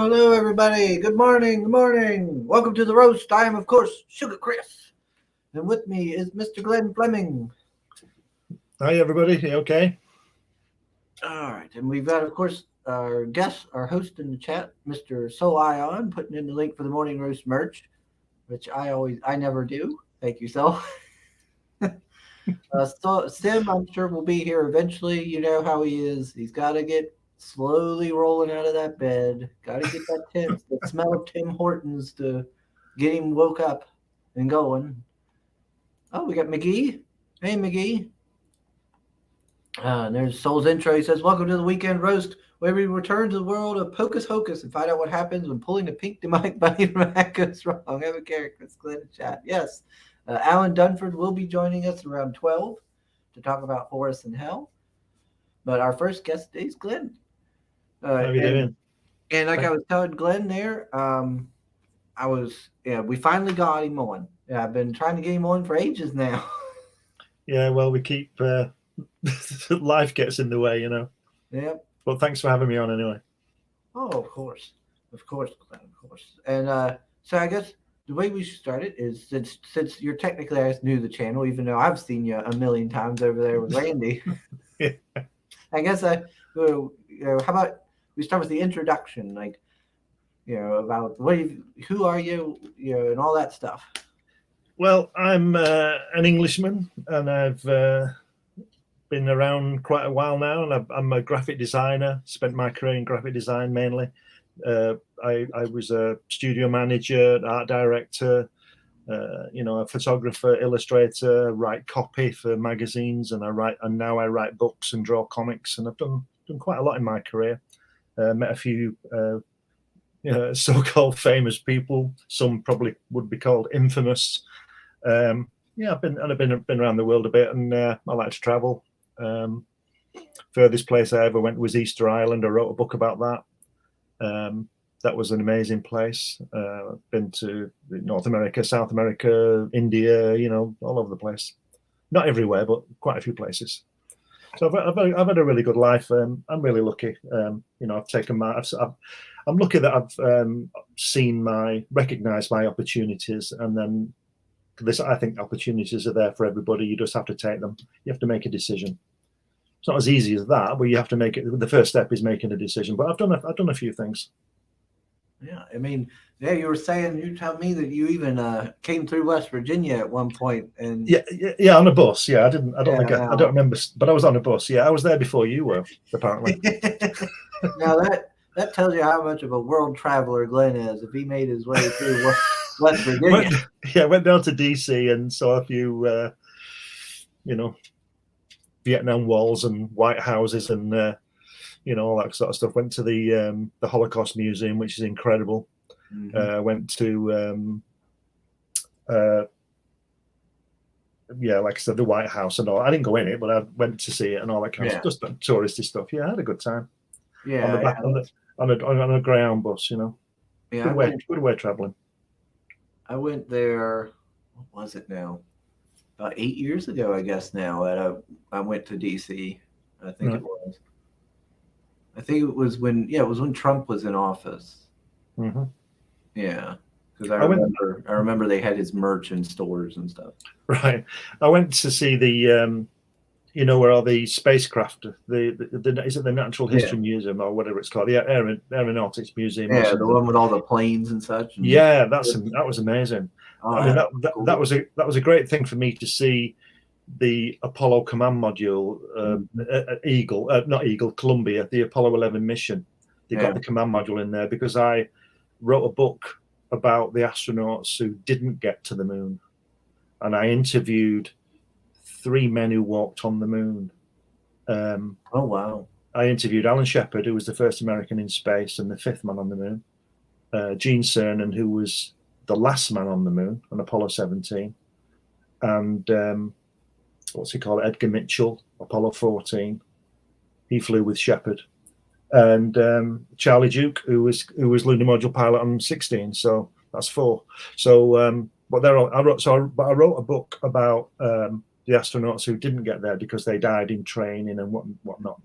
Hello, everybody. Good morning. Good morning. Welcome to the roast. I am, of course, Sugar Chris. And with me is Mr. Glenn Fleming. Hi, everybody. You okay? All right. And we've got, of course, our guest, our host in the chat, Mr. Soul Ion, putting in the link for the morning roast merch, which I never do. Thank you, Soul. So Sim, I'm sure will be here eventually. You know how he is. He's got to get slowly rolling out of that bed. Got to get the smell of Tim Hortons to get him woke up and going. Oh, we got McGee. Hey, McGee. And there's Soul's intro. He says, "Welcome to the weekend roast, where we return to the world of Pocus Hocus and find out what happens when pulling the pink demonic bunny from a hat goes wrong." Have a character. It's Glenn in chat. Yes. Alan Dunford will be joining us around 12 to talk about Forest and Hell. But our first guest today is Glenn. How are you doing? And like I was telling Glenn there, we finally got him on. Yeah, I've been trying to get him on for ages now. Yeah, well, we keep life gets in the way, you know. Yep. But thanks for having me on anyway. Oh, of course, Glenn, of course. And so I guess the way we should start it is since you're technically new to the channel, even though I've seen you a million times over there with Randy. Yeah. I guess how about we start with the introduction, like about who are you, and all that stuff. Well, I'm an Englishman, and I've been around quite a while now, and I'm a graphic designer. Spent my career in graphic design mainly. I was a studio manager, art director, a photographer, illustrator, write copy for magazines, and now I write books and draw comics, and I've done quite a lot in my career. Met a few so-called famous people. Some probably would be called infamous. I've been around the world a bit, and I like to travel. Furthest place I ever went was Easter Island. I wrote a book about that. That was an amazing place. I've been to North America, South America, India, all over the place. Not everywhere, but quite a few places. So I've had a really good life. I'm really lucky. I've taken I'm lucky that I've recognized my opportunities, and then I think opportunities are there for everybody. You just have to take them. You have to make a decision. It's not as easy as that, but you have to make it. The first step is making a decision. But I've done a few things. Yeah, I mean, you were saying, you told me that you even came through West Virginia at one point, and yeah, on a bus. Yeah, I don't remember, but I was on a bus. Yeah, I was there before you were, apparently. Now that tells you how much of a world traveler Glenn is. If he made his way through West Virginia, went down to DC and saw a few, Vietnam walls and White Houses and all that sort of stuff. Went to the Holocaust Museum, which is incredible. Mm-hmm. Went to like I said, the White House and all. I didn't go in it, but I went to see it and all that kind of stuff. Just touristy stuff. Yeah, I had a good time. Yeah, on a Greyhound bus, Yeah, good way traveling. I went there. What was it now? About 8 years ago, I guess. Now, I went to DC. I think it was. I think it was when Trump was in office. Mm-hmm. Yeah, because I remember they had his merch in stores and stuff. Right. I went to see the where all the spacecraft, is it the Natural History Museum or whatever it's called, the Aeronautics Museum? Yeah, the one with all the planes and such. And yeah, that was amazing. Oh, I mean, that was a great thing for me to see the Apollo command module, Columbia, the Apollo 11 mission. They got the command module in there because I wrote a book about the astronauts who didn't get to the moon, and I interviewed 3 men who walked on the moon. Oh, wow. I interviewed Alan Shepard, who was the first American in space and the 5th man on the moon. Gene Cernan, who was the last man on the moon on Apollo 17. And what's he called? Edgar Mitchell, Apollo 14. He flew with Shepard. And Charlie Duke, who was lunar module pilot on 16. So that's 4. So, I wrote a book about the astronauts who didn't get there because they died in training and whatnot.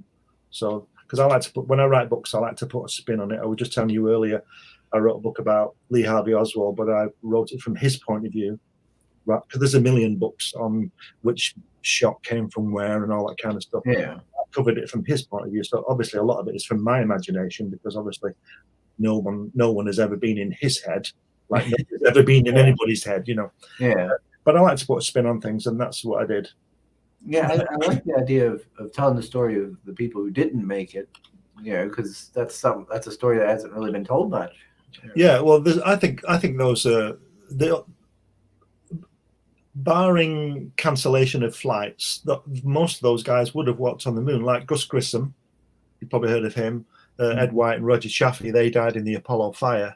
So because I like to put, when I write books, I like to put a spin on it. I was just telling you earlier, I wrote a book about Lee Harvey Oswald, but I wrote it from his point of view, right? Because there's a million books on which shot came from where and all that kind of stuff. Yeah. I covered it from his point of view, so obviously a lot of it is from my imagination, because obviously no one has ever been in his head, like nobody's ever been in anybody's head, you know. Yeah. But I like to put a spin on things, and that's what I did. Yeah, I like the idea of telling the story of the people who didn't make it, you know, because that's a story that hasn't really been told much. Yeah, well, I think those barring cancellation of flights, most of those guys would have walked on the moon, like Gus Grissom. You've probably heard of him. Ed White and Roger Chaffee, they died in the Apollo fire.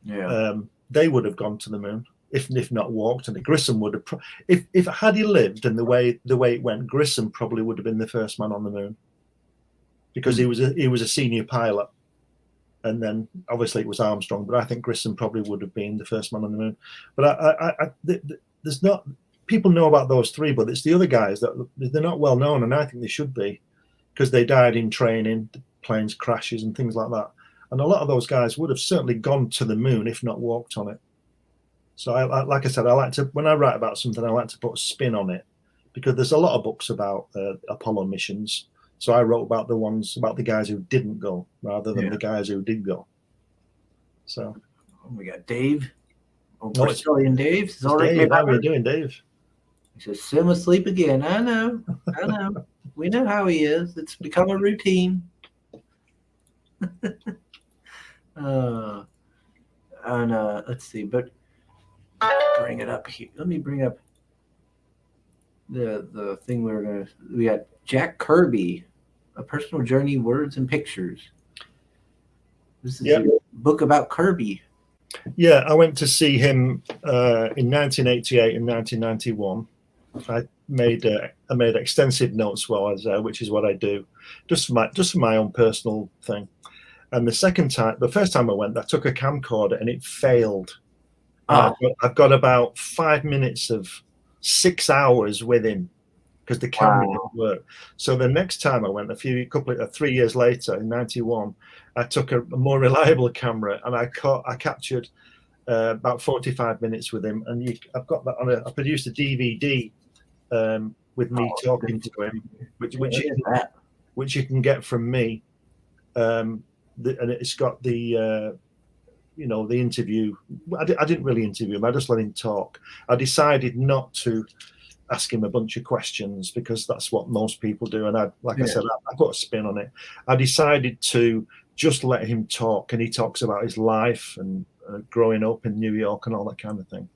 Yeah. They would have gone to the moon, if not walked. And Grissom would have, if had he lived and the way it went, Grissom probably would have been the first man on the moon, because he was a senior pilot. And then obviously it was Armstrong, but I think Grissom probably would have been the first man on the moon. But there's not, people know about those three, but it's the other guys that they're not well known, and I think they should be, because they died in training, planes crashes and things like that. And a lot of those guys would have certainly gone to the moon, if not walked on it. So like I said, I like to, when I write about something, I like to put a spin on it, because there's a lot of books about Apollo missions. So I wrote about the guys who didn't go rather than the guys who did go. So we got Dave. Brazilian Dave. Dave, how are you doing, Dave? He says, Sim asleep again. I know. We know how he is. It's become a routine. Let's see, but bring it up here. Let me bring up the thing we got Jack Kirby, A Personal Journey, Words and Pictures. This is a book about Kirby. Yeah, I went to see him in 1988 and 1991. I made extensive notes while I was there, which is what I do, just for my own personal thing. And the first time I went, I took a camcorder and it failed. I've got about 5 minutes of 6 hours with him, because the camera didn't work. So the next time I went, 3 years later in 91, I took a more reliable camera, and I captured about 45 minutes with him. And I've got that I produced a DVD with me talking to him, which you can get from me. And it's got the the interview. I didn't really interview him. I just let him talk. I decided not to ask him a bunch of questions, because that's what most people do. And I said, I put a spin on it. I decided to just let him talk, and he talks about his life and growing up in New York and all that kind of thing.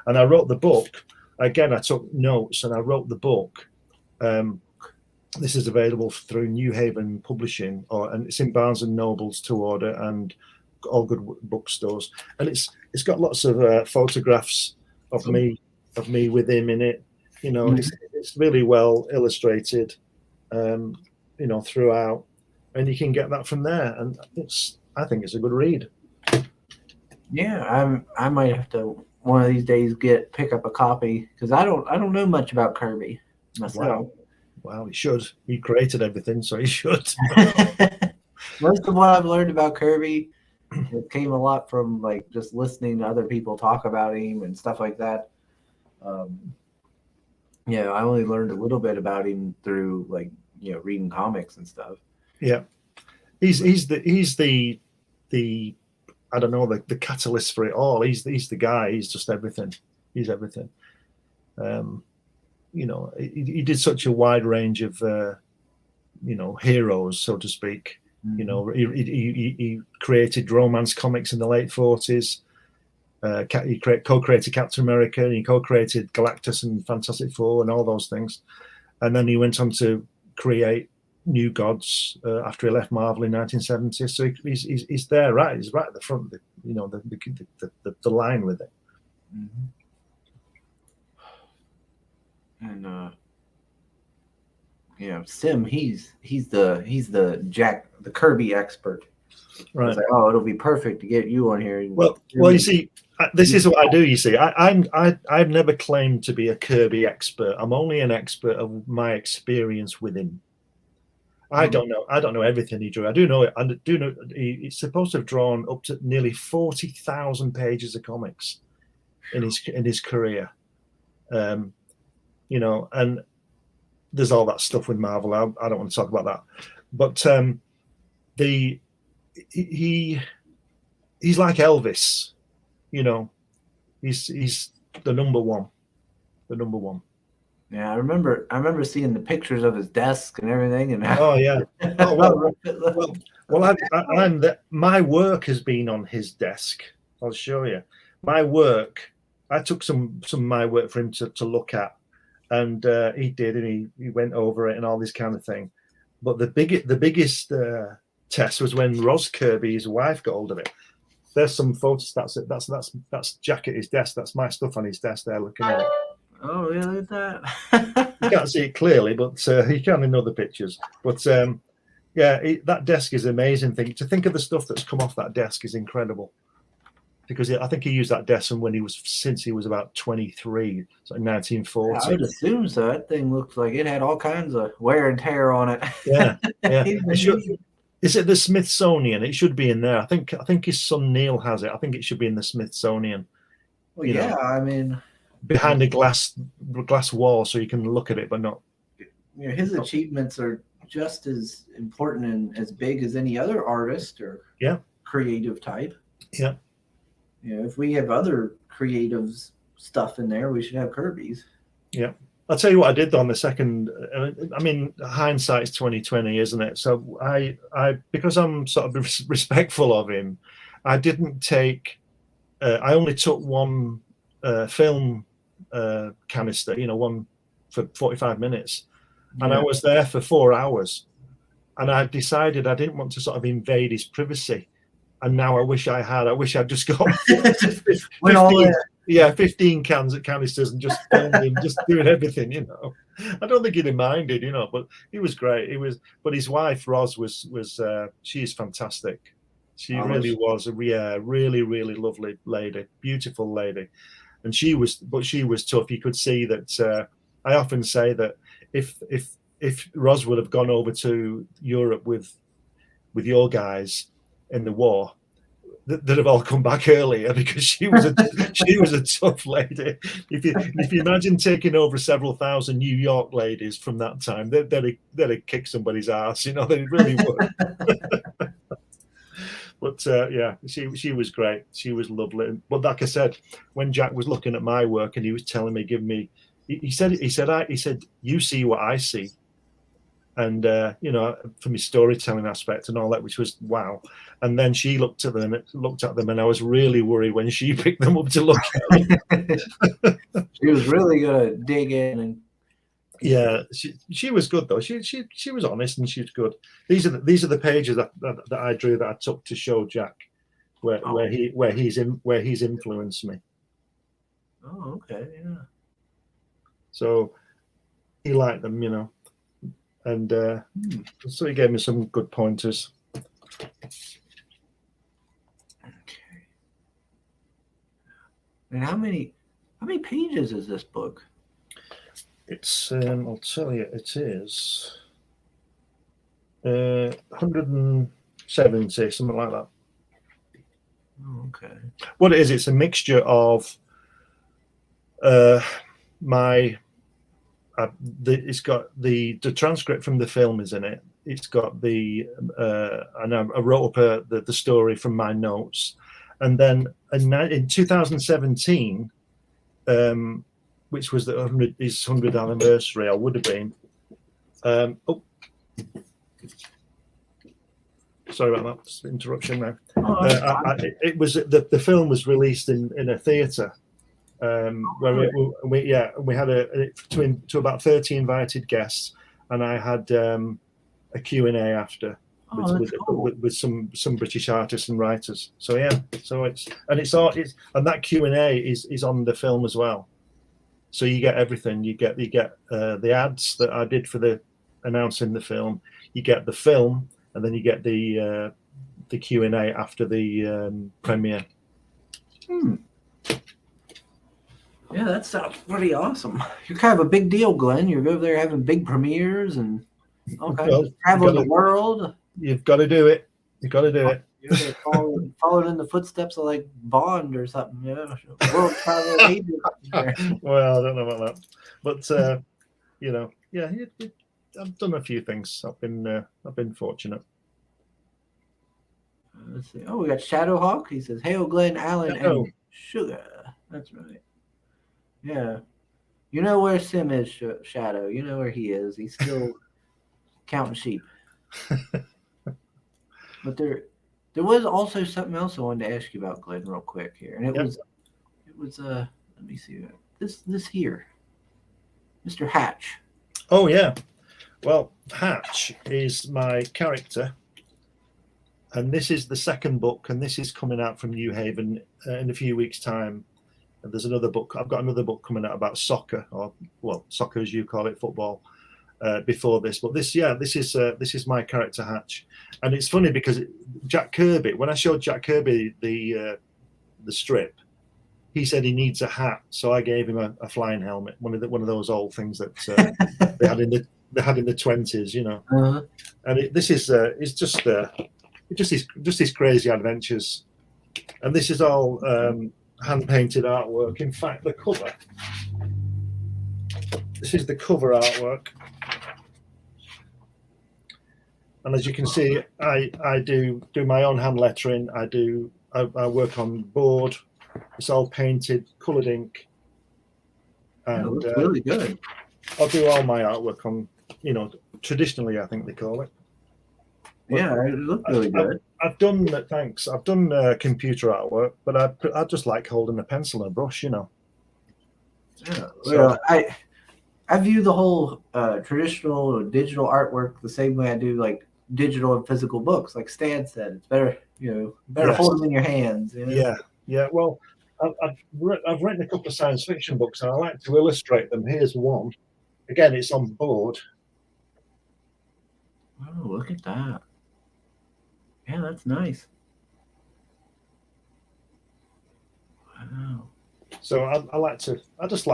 And I wrote the book. Again, I took notes and I wrote the book. This is available through New Haven Publishing, and it's in Barnes and Nobles to order, and all good bookstores. And it's got lots of photographs of me with him in it. It's really well illustrated, throughout, and you can get that from there. And I think it's a good read. Yeah, I might have to one of these days pick up a copy, because I don't know much about Kirby myself. Wow, he should. He created everything, so he should. Most of what I've learned about Kirby, it came a lot from just listening to other people talk about him and stuff like that. I only learned a little bit about him through reading comics and stuff. Yeah, he's the I don't know, the catalyst for it all. He's the guy. He's just everything. He's everything. He did such a wide range of heroes, so to speak. Mm-hmm. He created romance comics in the late 40s. He co-created Captain America, and he co-created Galactus and Fantastic Four and all those things. And then he went on to create New Gods after he left Marvel in 1970. So he's there, right? He's right at the front of the line with it. Mm-hmm. And Sim, he's the Kirby expert. Right. It'll be perfect to get you on here. Well, you see, this is what I do. You see, I've never claimed to be a Kirby expert. I'm only an expert of my experience with him. I don't know everything he drew. I do know it. I do know he's supposed to have drawn up to nearly 40,000 pages of comics in his career. You know, and there's all that stuff with Marvel. I don't want to talk about that, but he's like Elvis. You know, he's the number one. The number one. Yeah, I remember seeing the pictures of his desk and everything. And oh yeah, oh well, my work has been on his desk. I'll show you my work. I took some of my work for him to look at, and he did, and he went over it and all this kind of thing. But the biggest test was when Ros Kirby, his wife, got hold of it. There's some photos. That's Jack at his desk. That's my stuff on his desk there, looking at it. Oh, yeah, look at that. You can't see it clearly, but you can in other pictures. But that desk is an amazing thing. To think of the stuff that's come off that desk is incredible. Because I think he used that desk since he was about 23, so 1940. I would assume so. That thing looks like it had all kinds of wear and tear on it. Yeah. Is it the Smithsonian? It should be in there. I think his son Neil has it. I think it should be in the Smithsonian. Well, yeah, I mean, behind a glass wall, so you can look at it, but not. You know, his achievements are just as important and as big as any other artist or creative type. Yeah. You know, if we have other creative stuff in there, we should have Kirby's. Yeah. I'll tell you what I did on the second. I mean, hindsight's 2020, isn't it? So I because I'm sort of respectful of him, I didn't take. I only took one film canister, one for 45 minutes, and I was there for 4 hours, and I decided I didn't want to sort of invade his privacy. And now I wish I'd just got 15 canisters and just filmed him just doing everything, I don't think he'd have minded, but he was great. But his wife Ros was she is fantastic. She really was really, really lovely lady, beautiful lady. And she was tough. You could see that. I often say that if Ros would have gone over to Europe with your guys in the war, that have all come back earlier, because she was a tough lady. If you imagine taking over several thousand New York ladies from that time, they'd have kicked somebody's ass. They really would. But she was great. She was lovely. But like I said, when Jack was looking at my work and he was telling me, he said, you see what I see. And from his storytelling aspect and all that, which was wow. And then she looked at them, and I was really worried when she picked them up to look at them. She was really gonna dig in, and she was good though. She was honest and she was good. These are the pages that I drew that I took to show Jack where he's influenced me. Oh, okay, yeah. So he liked them, and so he gave me some good pointers. Okay. And how many pages is this book? It's I'll tell you, it is 170, something like that. Oh, okay. What it is, it's a mixture of it's got the transcript from the film is in it. It's got and I wrote up the story from my notes, and then in 2017, which was his 100th anniversary, or would have been. Sorry about that interruption there. It was the film was released in a theatre. Where we had to about 30 invited guests, and I had a Q&A after with some British artists and writers. So and that Q&A is on the film as well. So you get everything. You get the ads that I did for the announcing the film. You get the film, and then you get the Q&A after the premiere. Yeah, that sounds pretty awesome. You're kind of a big deal, Glenn. You're over there having big premieres and Okay, Well, just traveling the world. you've got to do it. You've got to do it. You're following in the footsteps of like Bond or something. World travel agent. Well, I don't know about that, but yeah, I've done a few things. I've been fortunate. Let's see. Oh, we got Shadowhawk. He says, "Hail, Glenn, Allen, and Sugar." That's right. Yeah, you know where Sim is, Shadow. You know where he is. He's still counting sheep. But there was also something else I wanted to ask you about, Glenn, real quick here, and it was let me see this here, Mr. Hatch. Oh yeah, well, Hatch is my character, and this is the second book, and this is coming out from New Haven in a few weeks' time. And there's another book. I've got another book coming out about soccer, or soccer as you call it, football. Before this, but this is my character Hatch, and it's funny because Jack Kirby, when I showed Jack Kirby the strip, he said he needs a hat, so I gave him a flying helmet, one of those old things that they had in the 20s, you know. Uh-huh. And this is it's just these crazy adventures, and this is all hand painted artwork. In fact, the cover. This is the cover artwork. And as you can see, I do my own hand lettering. I work on board. It's all painted, coloured ink. And it looks really good. I'll do all my artwork on, traditionally, I think they call it. But yeah, it looked really good. I've done computer artwork, but I just like holding a pencil and a brush, Yeah. Well, I view the whole traditional digital artwork the same way I do like digital and physical books. Like Stan said, it's better, hold them in your hands. Yeah. Well, I've written a couple of science fiction books, and I like to illustrate them. Here's one. Again, it's on board. Oh, look at that! Yeah, that's nice. Wow. So I just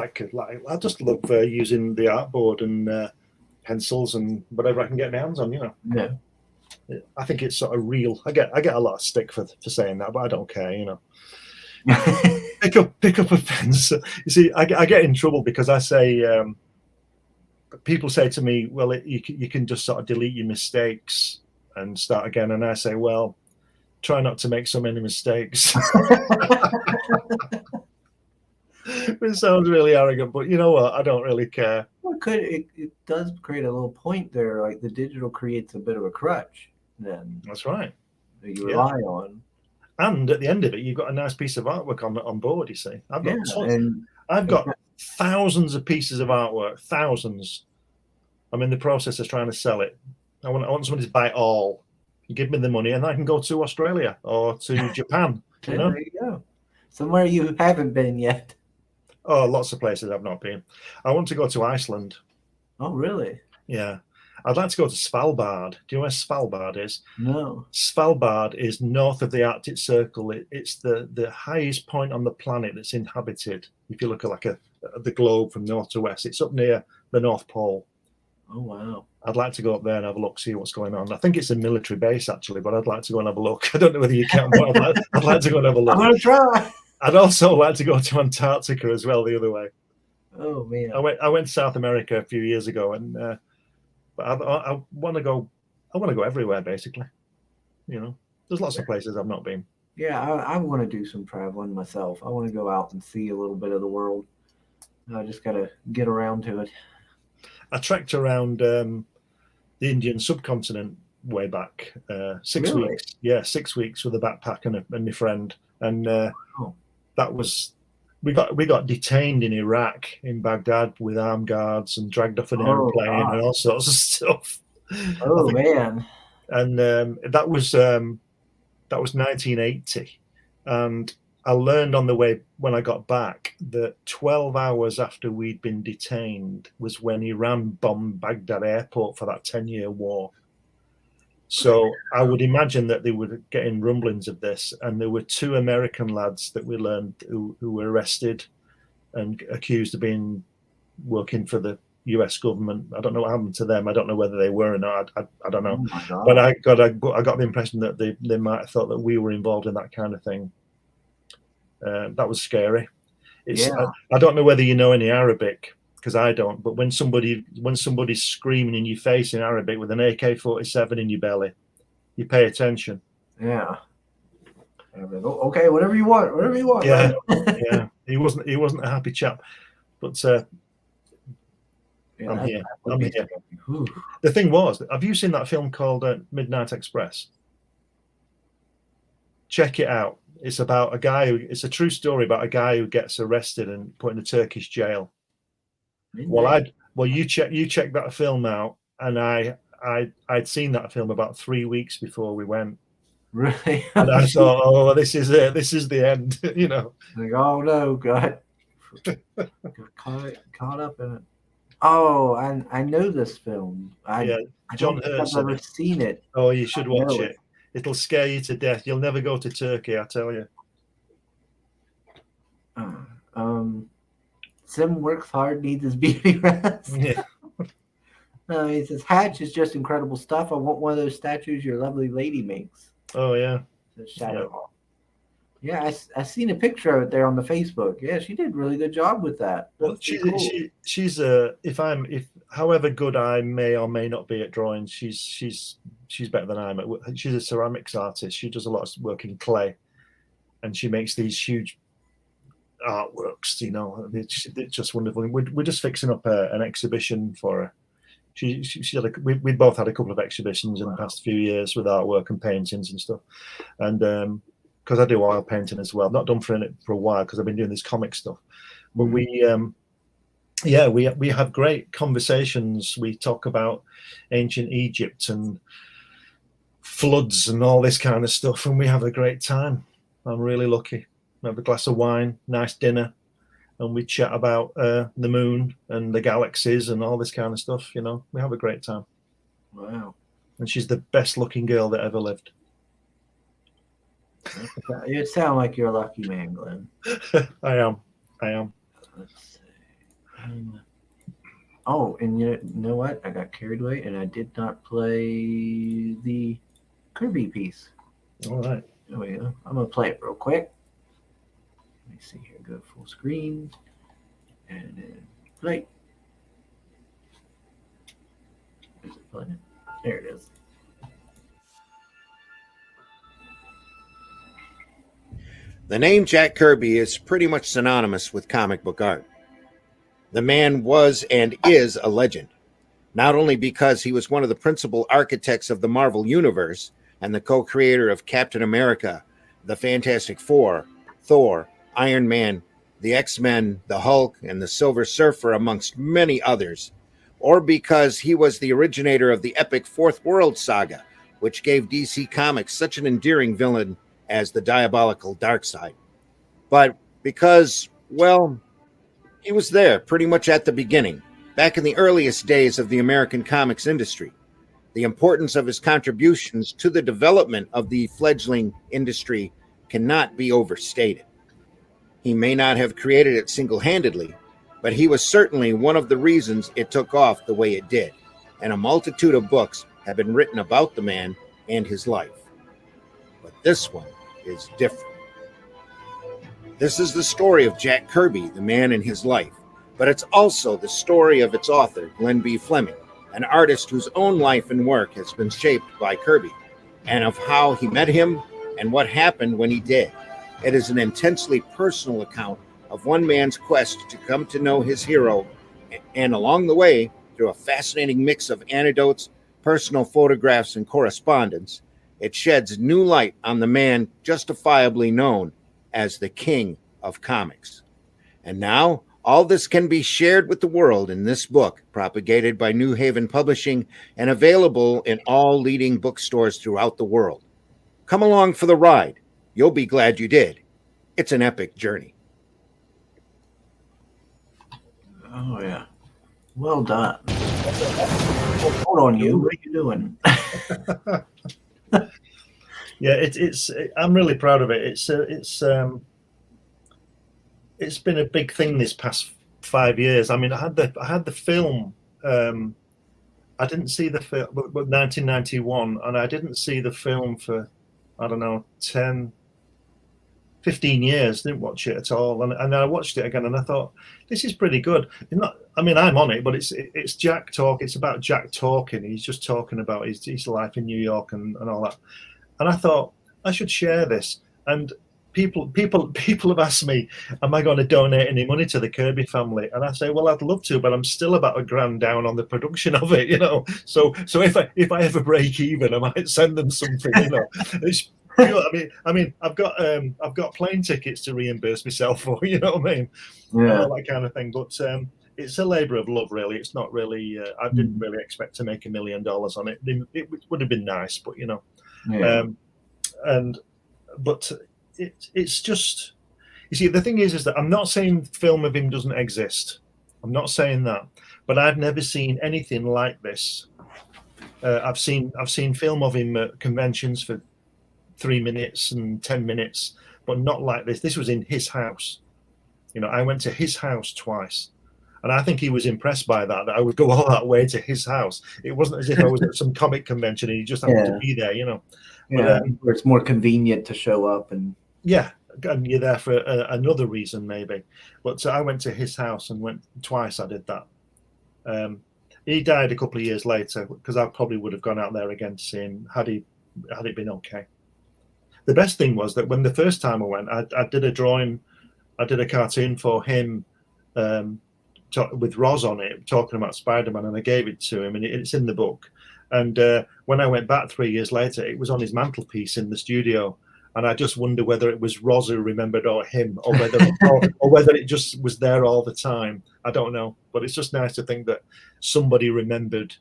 love using the artboard and pencils and whatever I can get my hands on, Yeah. I think it's sort of real. I get a lot of stick for saying that, but I don't care, pick up a pen. You see, I get in trouble because I say, people say to me, well, you can just sort of delete your mistakes and start again. And I say, well, try not to make so many mistakes. It sounds really arrogant, but you know what? I don't really care. Well, it does create a little point there. Like the digital creates a bit of a crutch. Then that's right. That you rely on. And at the end of it, you've got a nice piece of artwork on board. You see, I've got thousands of pieces of artwork. Thousands. I'm in the process of trying to sell it. I want somebody to buy it all. You give me the money, and I can go to Australia or to Japan. There you go. Somewhere you haven't been yet. Oh, lots of places I've not been. I want to go to Iceland. Oh, really? Yeah. I'd like to go to Svalbard. Do you know where Svalbard is? No. Svalbard is north of the Arctic Circle. It's the highest point on the planet that's inhabited. If you look at the globe from north to west, it's up near the North Pole. Oh, wow. I'd like to go up there and have a look, see what's going on. I think it's a military base, actually, but I'd like to go and have a look. I don't know whether you can, but I'd like to go and have a look. I'm going to try. I'd also like to go to Antarctica as well, the other way. Oh, man. I went to South America a few years ago, and but I want to go. I want to go everywhere, basically. There's lots of places I've not been. Yeah, I want to do some traveling myself. I want to go out and see a little bit of the world. I just got to get around to it. I trekked around the Indian subcontinent way back 6 weeks. Yeah, 6 weeks with a backpack and my friend, and that was. We got detained in Iraq, in Baghdad, with armed guards and dragged off an airplane and all sorts of stuff. Oh man! And that was 1980, and I learned on the way when I got back that 12 hours after we'd been detained was when Iran bombed Baghdad airport for that 10-year war. So I would imagine that they were getting rumblings of this, and there were 2 American lads that we learned who were arrested and accused of working for the U.S. government. I don't know what happened to them. I don't know whether they were or not. I don't know. Oh my God. But I got the impression that they might have thought that we were involved in that kind of thing. That was scary. I don't know whether you know any Arabic, because I don't. But when somebody's screaming in your face in Arabic with an AK-47 in your belly, you pay attention. Yeah. Okay, whatever you want. Yeah, yeah. He wasn't a happy chap, but I'm here. The thing was, have you seen that film called Midnight Express? Check it out. It's about a guy it's a true story about a guy who gets arrested and put in a Turkish jail. Midnight. You check that film out, and I'd seen that film about 3 weeks before we went. Really? And I thought, oh, this is it. This is the end. Like, oh no, God. Caught up in it. Oh, I know this film. I John don't think Hurst. I've ever seen it. Oh, you should watch it. It'll scare you to death. You'll never go to Turkey, I tell you. Sim works hard, needs his beauty rest. Yeah. He says, Hatch is just incredible stuff. I want one of those statues your lovely lady makes. Oh, yeah. The Shadow Hall. Yeah, I seen a picture of it there on the Facebook. Yeah, she did a really good job with that. Well, she's however good I may or may not be at drawing, she's better than I am. She's a ceramics artist. She does a lot of work in clay, and she makes these huge artworks. It's just wonderful. We're just fixing up an exhibition for her. We both had a couple of exhibitions in the past few years with artwork and paintings and stuff, and because I do oil painting as well. I've not done for a while because I've been doing this comic stuff, but we have great conversations. We talk about ancient Egypt and floods and all this kind of stuff, and we have a great time. I'm really lucky. We have a glass of wine, nice dinner, and we chat about the moon and the galaxies and all this kind of stuff. We have a great time. Wow. And she's the best looking girl that ever lived. You sound like you're a lucky man, Glenn. I am. Let's see. Oh, and you know what? I got carried away and I did not play the Kirby piece. All right. There we go. I'm going to play it real quick. Let me see here. Go full screen. And then play. Is it playing? There it is. The name Jack Kirby is pretty much synonymous with comic book art. The man was and is a legend, not only because he was one of the principal architects of the Marvel Universe and the co-creator of Captain America, the Fantastic Four, Thor, Iron Man, the X-Men, the Hulk, and the Silver Surfer, amongst many others, or because he was the originator of the epic Fourth World saga, which gave DC Comics such an endearing villain as the diabolical Darkseid. But because, well, he was there pretty much at the beginning, back in the earliest days of the American comics industry. The importance of his contributions to the development of the fledgling industry cannot be overstated. He may not have created it single-handedly, but he was certainly one of the reasons it took off the way it did, and a multitude of books have been written about the man and his life. But this one is different. This is the story of Jack Kirby, the man and his life, but it's also the story of its author, Glenn B. Fleming, an artist whose own life and work has been shaped by Kirby, and of how he met him and what happened when he did. It is an intensely personal account of one man's quest to come to know his hero, and along the way, through a fascinating mix of anecdotes, personal photographs, and correspondence, it sheds new light on the man justifiably known as the King of Comics. And now, all this can be shared with the world in this book, propagated by New Haven Publishing and available in all leading bookstores throughout the world. Come along for the ride. You'll be glad you did. It's an epic journey. Oh, yeah. Well done. Hold on, you. What are you doing? Yeah, it's. I'm really proud of it. It's been a big thing this past 5 years. I mean, I had the film. I didn't see the film, but 1991, and I didn't see the film for, I don't know, 10, 15 years. Didn't watch it at all, and I watched it again, and I thought, this is pretty good. I mean, I'm on it, but it's Jack talk. It's about Jack talking. He's just talking about his life in New York and all that. And I thought I should share this. And people have asked me, am I going to donate any money to the Kirby family? And I say, well, I'd love to, but I'm still about $1,000 down on the production of it, you know. So if I ever break even, I might send them something, you know. It's pure, I mean, I've got plane tickets to reimburse myself for, you know what I mean, Yeah. all that kind of thing. But it's a labour of love, really. It's not really. I didn't really expect to make $1 million on it. It would have been nice, but you know. Yeah. But it's just, you see, the thing is that I'm not saying film of him doesn't exist. I'm not saying that, but I've never seen anything like this. I've seen film of him at conventions for 3 minutes and 10 minutes, but not like this. This was in his house. You know, I went to his house twice, and I think he was impressed by that I would go all that way to his house. It wasn't as if I was at some comic convention and he just happened to be there, you know. Yeah, where it's more convenient to show up and. Yeah, and you're there for another reason maybe. But I went to his house and went twice. I did that. He died a couple of years later, because I probably would have gone out there again to see him had it been okay. The best thing was that when the first time I went, I did a drawing, I did a cartoon for him with Roz on it, talking about Spider-Man, and I gave it to him, and it's in the book. And when I went back 3 years later, it was on his mantelpiece in the studio. And I just wonder whether it was Roz who remembered, or him, or whether it just was there all the time. I don't know, but it's just nice to think that somebody remembered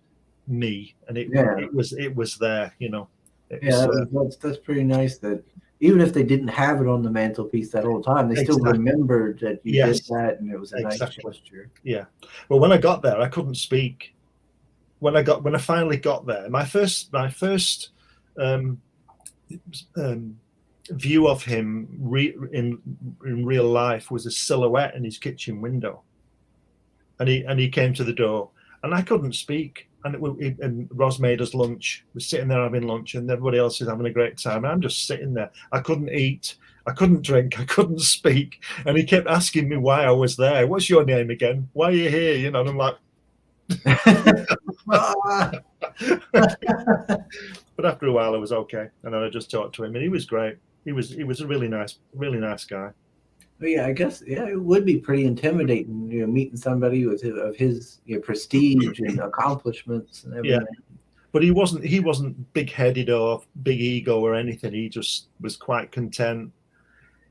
me, and it was there, you know. That's pretty nice. That even if they didn't have it on the mantelpiece that whole time, they still remembered that you did that, and it was a nice gesture. Yeah. Well, when I got there, I couldn't speak. When I finally got there, my first view of him in real life was a silhouette in his kitchen window, and he came to the door, and I couldn't speak, and Roz made us lunch. We're sitting there having lunch, and everybody else is having a great time, and I'm just sitting there. I couldn't eat, I couldn't drink, I couldn't speak, and he kept asking me why I was there. What's your name again? Why are you here? You know, and I'm like. But after a while, I was okay, and then I just talked to him, and he was great. He was a really nice guy. Well, yeah, I guess it would be pretty intimidating, you know, meeting somebody of his prestige and accomplishments and everything. Yeah, but he wasn't big-headed or big ego or anything. He just was quite content.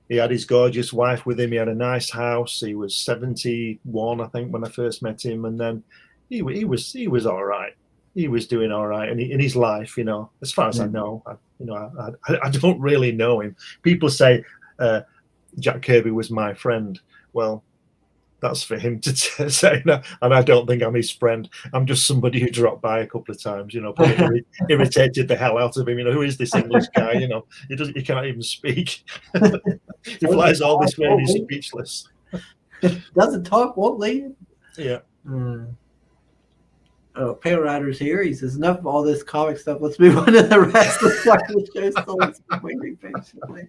He had his gorgeous wife with him. He had a nice house. He was 71, I think, when I first met him, and then he was all right. He was doing all right in his life, you know, as far as I know. I don't really know him. People say Jack Kirby was my friend. Well, that's for him to say, no, and I don't think I'm his friend. I'm just somebody who dropped by a couple of times, you know, probably irritated the hell out of him. You know, who is this English guy? You know, he can't even speak. He flies all this way and he's speechless. Doesn't talk, won't leave. Yeah. Oh, Pale Rider's here. He says, enough of all this comic stuff. Let's move on to the rest of the show. Still waiting patiently.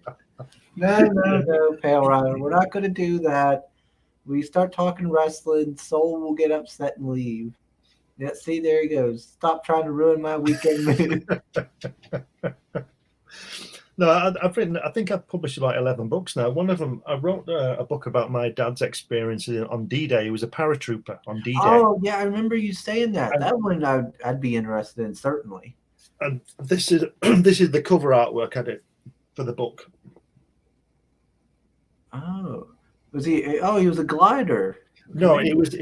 No, Pale Rider. We're not going to do that. We start talking wrestling, Soul will get upset and leave. Yeah, see, there he goes. Stop trying to ruin my weekend mood. No, I think I've published like 11 books now. One of them, I wrote a book about my dad's experiences on D-Day. He was a paratrooper on D-Day. Oh, yeah, I remember you saying that. That one I'd be interested in, certainly. And this is the cover artwork I did for the book. Oh, was he? Oh, he was a glider. No, he was a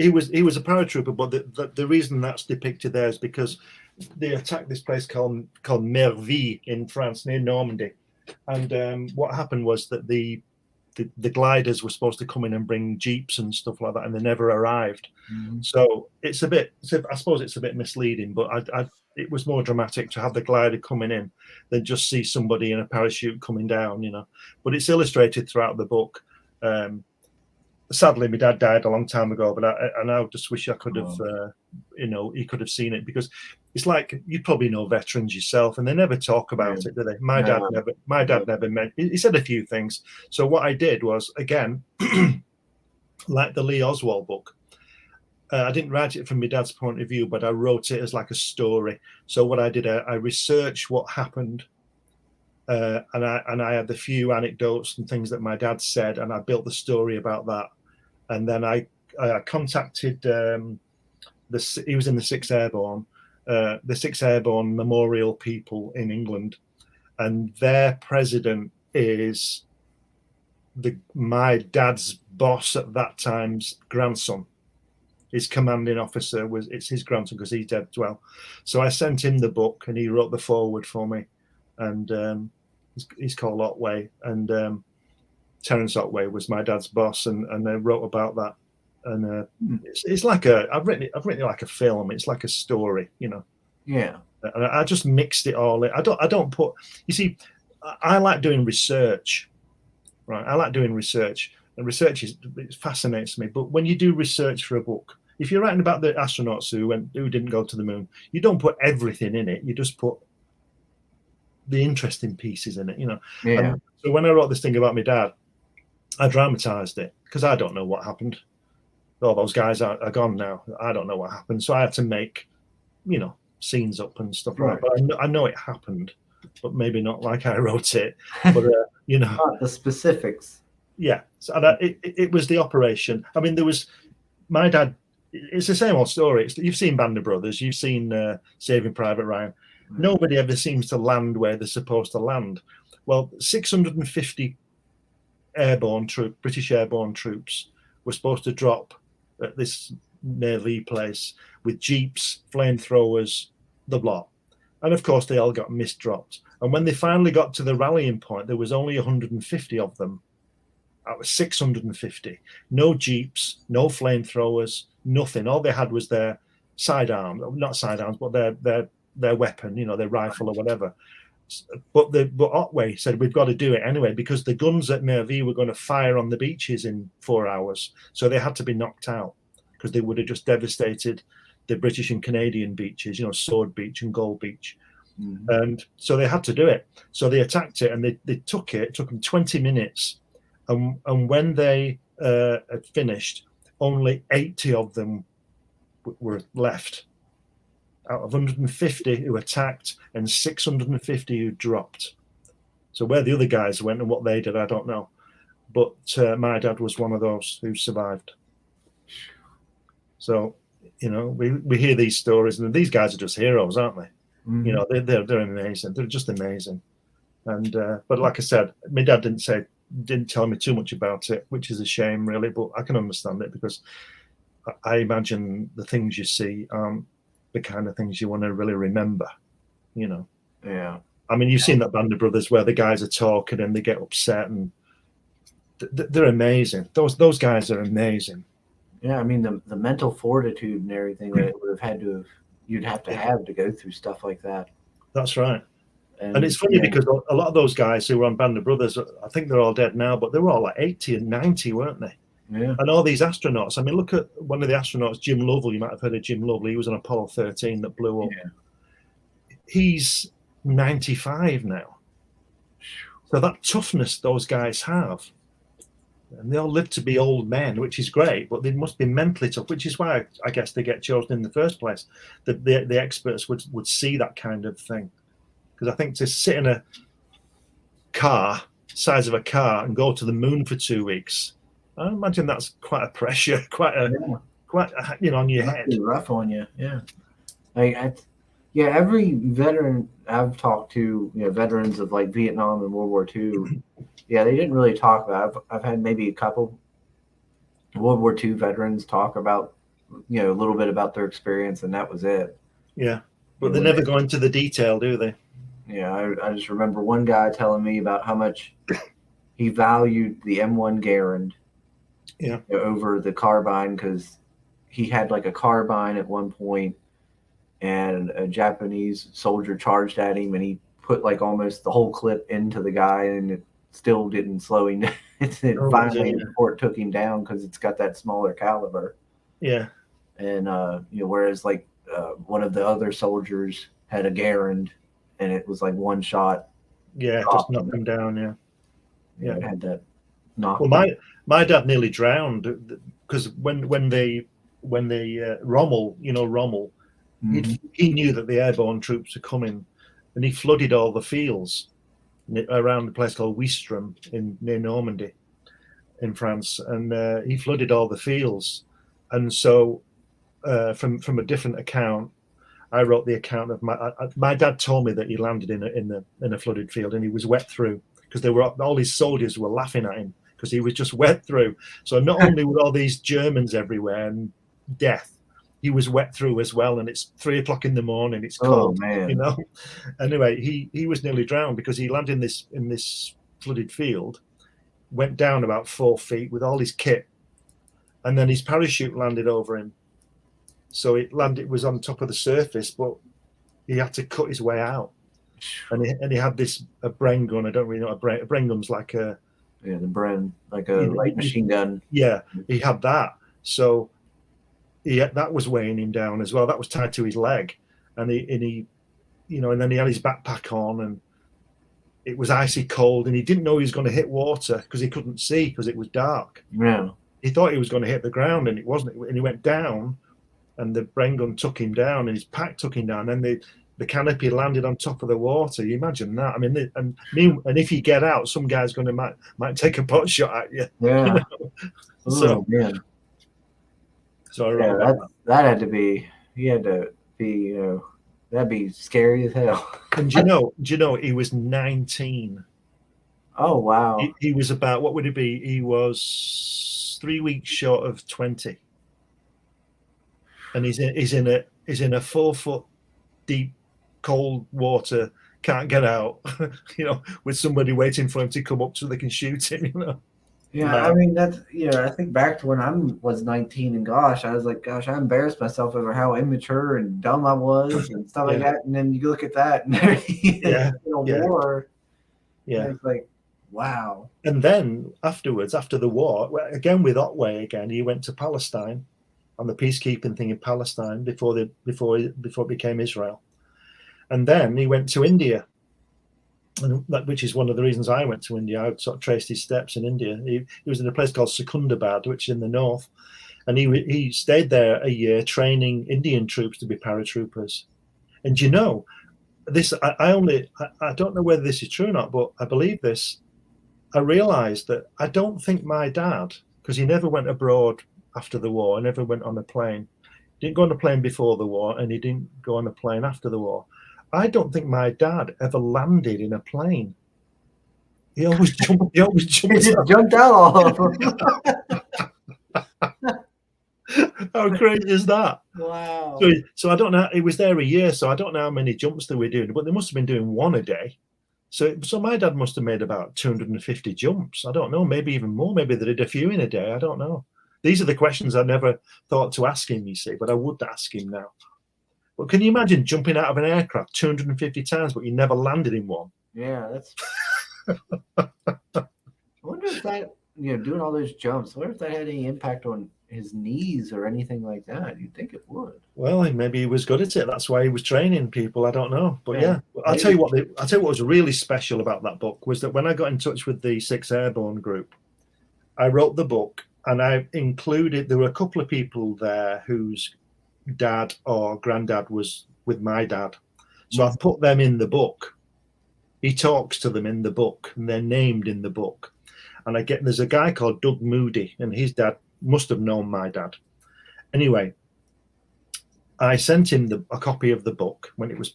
paratrooper. But the reason that's depicted there is because they attacked this place called Merville in France, near Normandy. And what happened was that the gliders were supposed to come in and bring jeeps and stuff like that, and they never arrived. Mm-hmm. So I suppose it's a bit misleading, but it was more dramatic to have the glider coming in than just see somebody in a parachute coming down, you know. But it's illustrated throughout the book. sadly, my dad died a long time ago, but I just wish I could have, he could have seen it, because it's like, you probably know veterans yourself, and they never talk about it, do they? My dad never meant. He said a few things. So what I did was, again, like the Lee Oswald book, I didn't write it from my dad's point of view, but I wrote it as like a story. So what I did, I researched what happened. And I had the few anecdotes and things that my dad said, and I built the story about that. And then I contacted he was in the 6th Airborne, the 6th Airborne Memorial people in England, and their president is my dad's boss at that time's grandson. His commanding officer it's his grandson, because he's dead as well. So I sent him the book, and he wrote the foreword for me, and he's called Otway, and Terence Otway was my dad's boss, and they wrote about that. And it's like I've written it like a film. It's like a story, Yeah. And I just mixed it all in. I don't put. You see, I like doing research, right? I like doing research, and research it fascinates me. But when you do research for a book, if you're writing about the astronauts who didn't go to the moon, you don't put everything in it. You just put the interesting pieces in it, Yeah. And so when I wrote this thing about my dad, I dramatized it, because I don't know what happened. All those guys are gone now. I don't know what happened. So I had to make, scenes up and stuff like that. But I know it happened, but maybe not like I wrote it. But, Not the specifics. Yeah. So it was the operation. I mean, there was my dad. It's the same old story. You've seen Band of Brothers. You've seen Saving Private Ryan. Nobody ever seems to land where they're supposed to land. Well, 650 British airborne troops were supposed to drop at this Navy place with jeeps, flamethrowers, the lot. And of course, they all got misdropped. And when they finally got to the rallying point, there was only 150 of them. That was 650. No jeeps, no flamethrowers, nothing. All they had was their sidearms, not sidearms, but their weapon, their rifle or whatever. But Otway said, we've got to do it anyway, because the guns at Nervi were going to fire on the beaches in 4 hours. So they had to be knocked out, because they would have just devastated the British and Canadian beaches, Sword Beach and Gold Beach. Mm-hmm. And so they had to do it. So they attacked it, and they took it. It took them 20 minutes. And when they had finished, only 80 of them were left. Out of 150 who attacked, and 650 who dropped. So where the other guys went and what they did, I don't know. But my dad was one of those who survived. So, we hear these stories, and these guys are just heroes, aren't they? Mm-hmm. They're amazing. They're just amazing. And but like I said, my dad didn't tell me too much about it, which is a shame, really. But I can understand it, because I imagine the things you see aren't the kind of things you want to really remember, Yeah. I mean, you've seen that Band of Brothers where the guys are talking and they get upset, and they're amazing. Those guys are amazing. Yeah, I mean the mental fortitude and everything that it would have had to you'd have to go through stuff like that. That's right. And it's funny because a lot of those guys who were on Band of Brothers, I think they're all dead now, but they were all like 80 and 90, weren't they? Yeah. And all these astronauts, I mean, look at one of the astronauts, Jim Lovell. You might have heard of Jim Lovell. He was on Apollo 13 that blew up. Yeah. He's 95 now. So that toughness those guys have, and they all live to be old men, which is great, but they must be mentally tough, which is why I guess they get chosen in the first place. The experts would see that kind of thing. Because I think to sit in a car, size of a car, and go to the moon for 2 weeks, I imagine that's quite a pressure, quite on your head. Rough on you, yeah. Every veteran I've talked to, veterans of like Vietnam and World War II, they didn't really talk about it. I've had maybe a couple World War II veterans talk about, a little bit about their experience, and that was it. Yeah, but they never go into the detail, do they? Yeah, I just remember one guy telling me about how much he valued the M1 Garand over the carbine, because he had like a carbine at one point, and a Japanese soldier charged at him, and he put like almost the whole clip into the guy, and it still didn't slow him down. And finally, the fort took him down because it's got that smaller caliber. Yeah. And whereas like one of the other soldiers had a Garand, and it was like one shot. Yeah, just knocked him down. Yeah. It had that knock. Well, my dad nearly drowned because when Rommel, Rommel, he knew that the airborne troops were coming, and he flooded all the fields around a place called Ouistreham near Normandy, in France, and he flooded all the fields. And so, from a different account, I wrote the account of my dad told me that he landed in a flooded field and he was wet through because all these soldiers were laughing at him because he was just wet through. So not only were all these Germans everywhere and death, he was wet through as well. And it's 3 o'clock in the morning. It's cold, Anyway, he was nearly drowned because he landed in this flooded field, went down about 4 feet with all his kit, and then his parachute landed over him. So it was on top of the surface, but he had to cut his way out. And he had a Bren gun. I don't really know what a Bren gun's like the Bren, like a light machine gun. Yeah, he had that. So that was weighing him down as well. That was tied to his leg, and he and then he had his backpack on, and it was icy cold, and he didn't know he was going to hit water because he couldn't see because it was dark. Yeah, he thought he was going to hit the ground, and it wasn't. And he went down, and the Bren gun took him down, and his pack took him down. And then the canopy landed on top of the water. You imagine that? I mean, and if you get out, some guy's might take a pot shot at you. Yeah. So man. So I wrote that had to be. He had to be. That'd be scary as hell. And do you know he was 19. Oh wow. He was about, what would it be? He was 3 weeks short of 20. And he's in a 4 foot deep cold water, can't get out, with somebody waiting for him to come up so they can shoot him, Yeah, I mean that's I think back to when I was 19, and I was like, I embarrassed myself over how immature and dumb I was and stuff like that. And then you look at that and in a war. Yeah, it's like, wow. And then afterwards, after the war, again with Otway, he went to Palestine on the peacekeeping thing in Palestine before it became Israel, and then he went to India. Which is one of the reasons I went to India. I sort of traced his steps in India. He was in a place called Secunderabad, which is in the north, and he stayed there a year training Indian troops to be paratroopers. And this I don't know whether this is true or not, but I believe this. I realised that I don't think my dad, because he never went abroad after the war, he never went on a plane. He didn't go on a plane before the war, and he didn't go on a plane after the war. I don't think my dad ever landed in a plane. He always jumped. He just jumped out all of them. How crazy is that? Wow. So I don't know. He was there a year, so I don't know how many jumps they were doing, but they must have been doing one a day. So my dad must have made about 250 jumps. I don't know, maybe even more. Maybe they did a few in a day. I don't know. These are the questions I never thought to ask him, you see, but I would ask him now. But can you imagine jumping out of an aircraft 250 times, but you never landed in one? Yeah, that's. I wonder if that, doing all those jumps, I wonder if that had any impact on his knees or anything like that. You'd think it would. Well, maybe he was good at it. That's why he was training people. I don't know, but yeah. I'll tell you what was really special about that book was that when I got in touch with the 6th Airborne Group, I wrote the book and I included. There were a couple of people there whose dad or granddad was with my dad, so I put them in the book. He talks to them in the book, and they're named in the book. And there's a guy called Doug Moody, and his dad must have known my dad. Anyway, I sent him a copy of the book when it was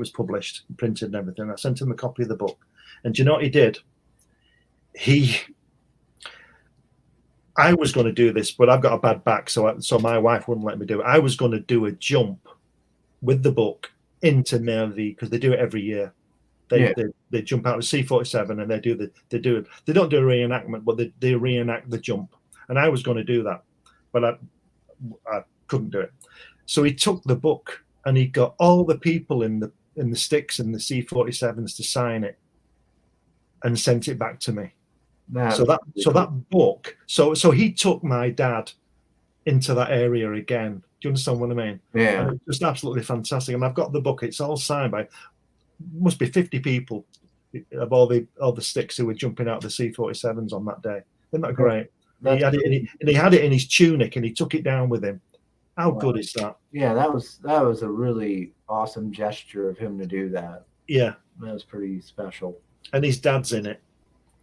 published, printed and everything. I sent him a copy of the book, and do you know what he did? I was going to do this, but I've got a bad back, so my wife wouldn't let me do it. I was going to do a jump with the book into Navy because they do it every year. They jump out of C-47 and they don't do a reenactment, but they reenact the jump. And I was going to do that, but I couldn't do it. So he took the book and he got all the people in the sticks and the C-47s to sign it and sent it back to me. So that book. So he took my dad into that area again. Do you understand what I mean? Yeah. And it's just absolutely fantastic. And I've got the book. It's all signed by must be 50 people of all the sticks who were jumping out of the C-47s on that day. Isn't that great? He had it in his tunic, and he took it down with him. How good is that? Yeah, that was a really awesome gesture of him to do that. Yeah, that was pretty special. And his dad's in it.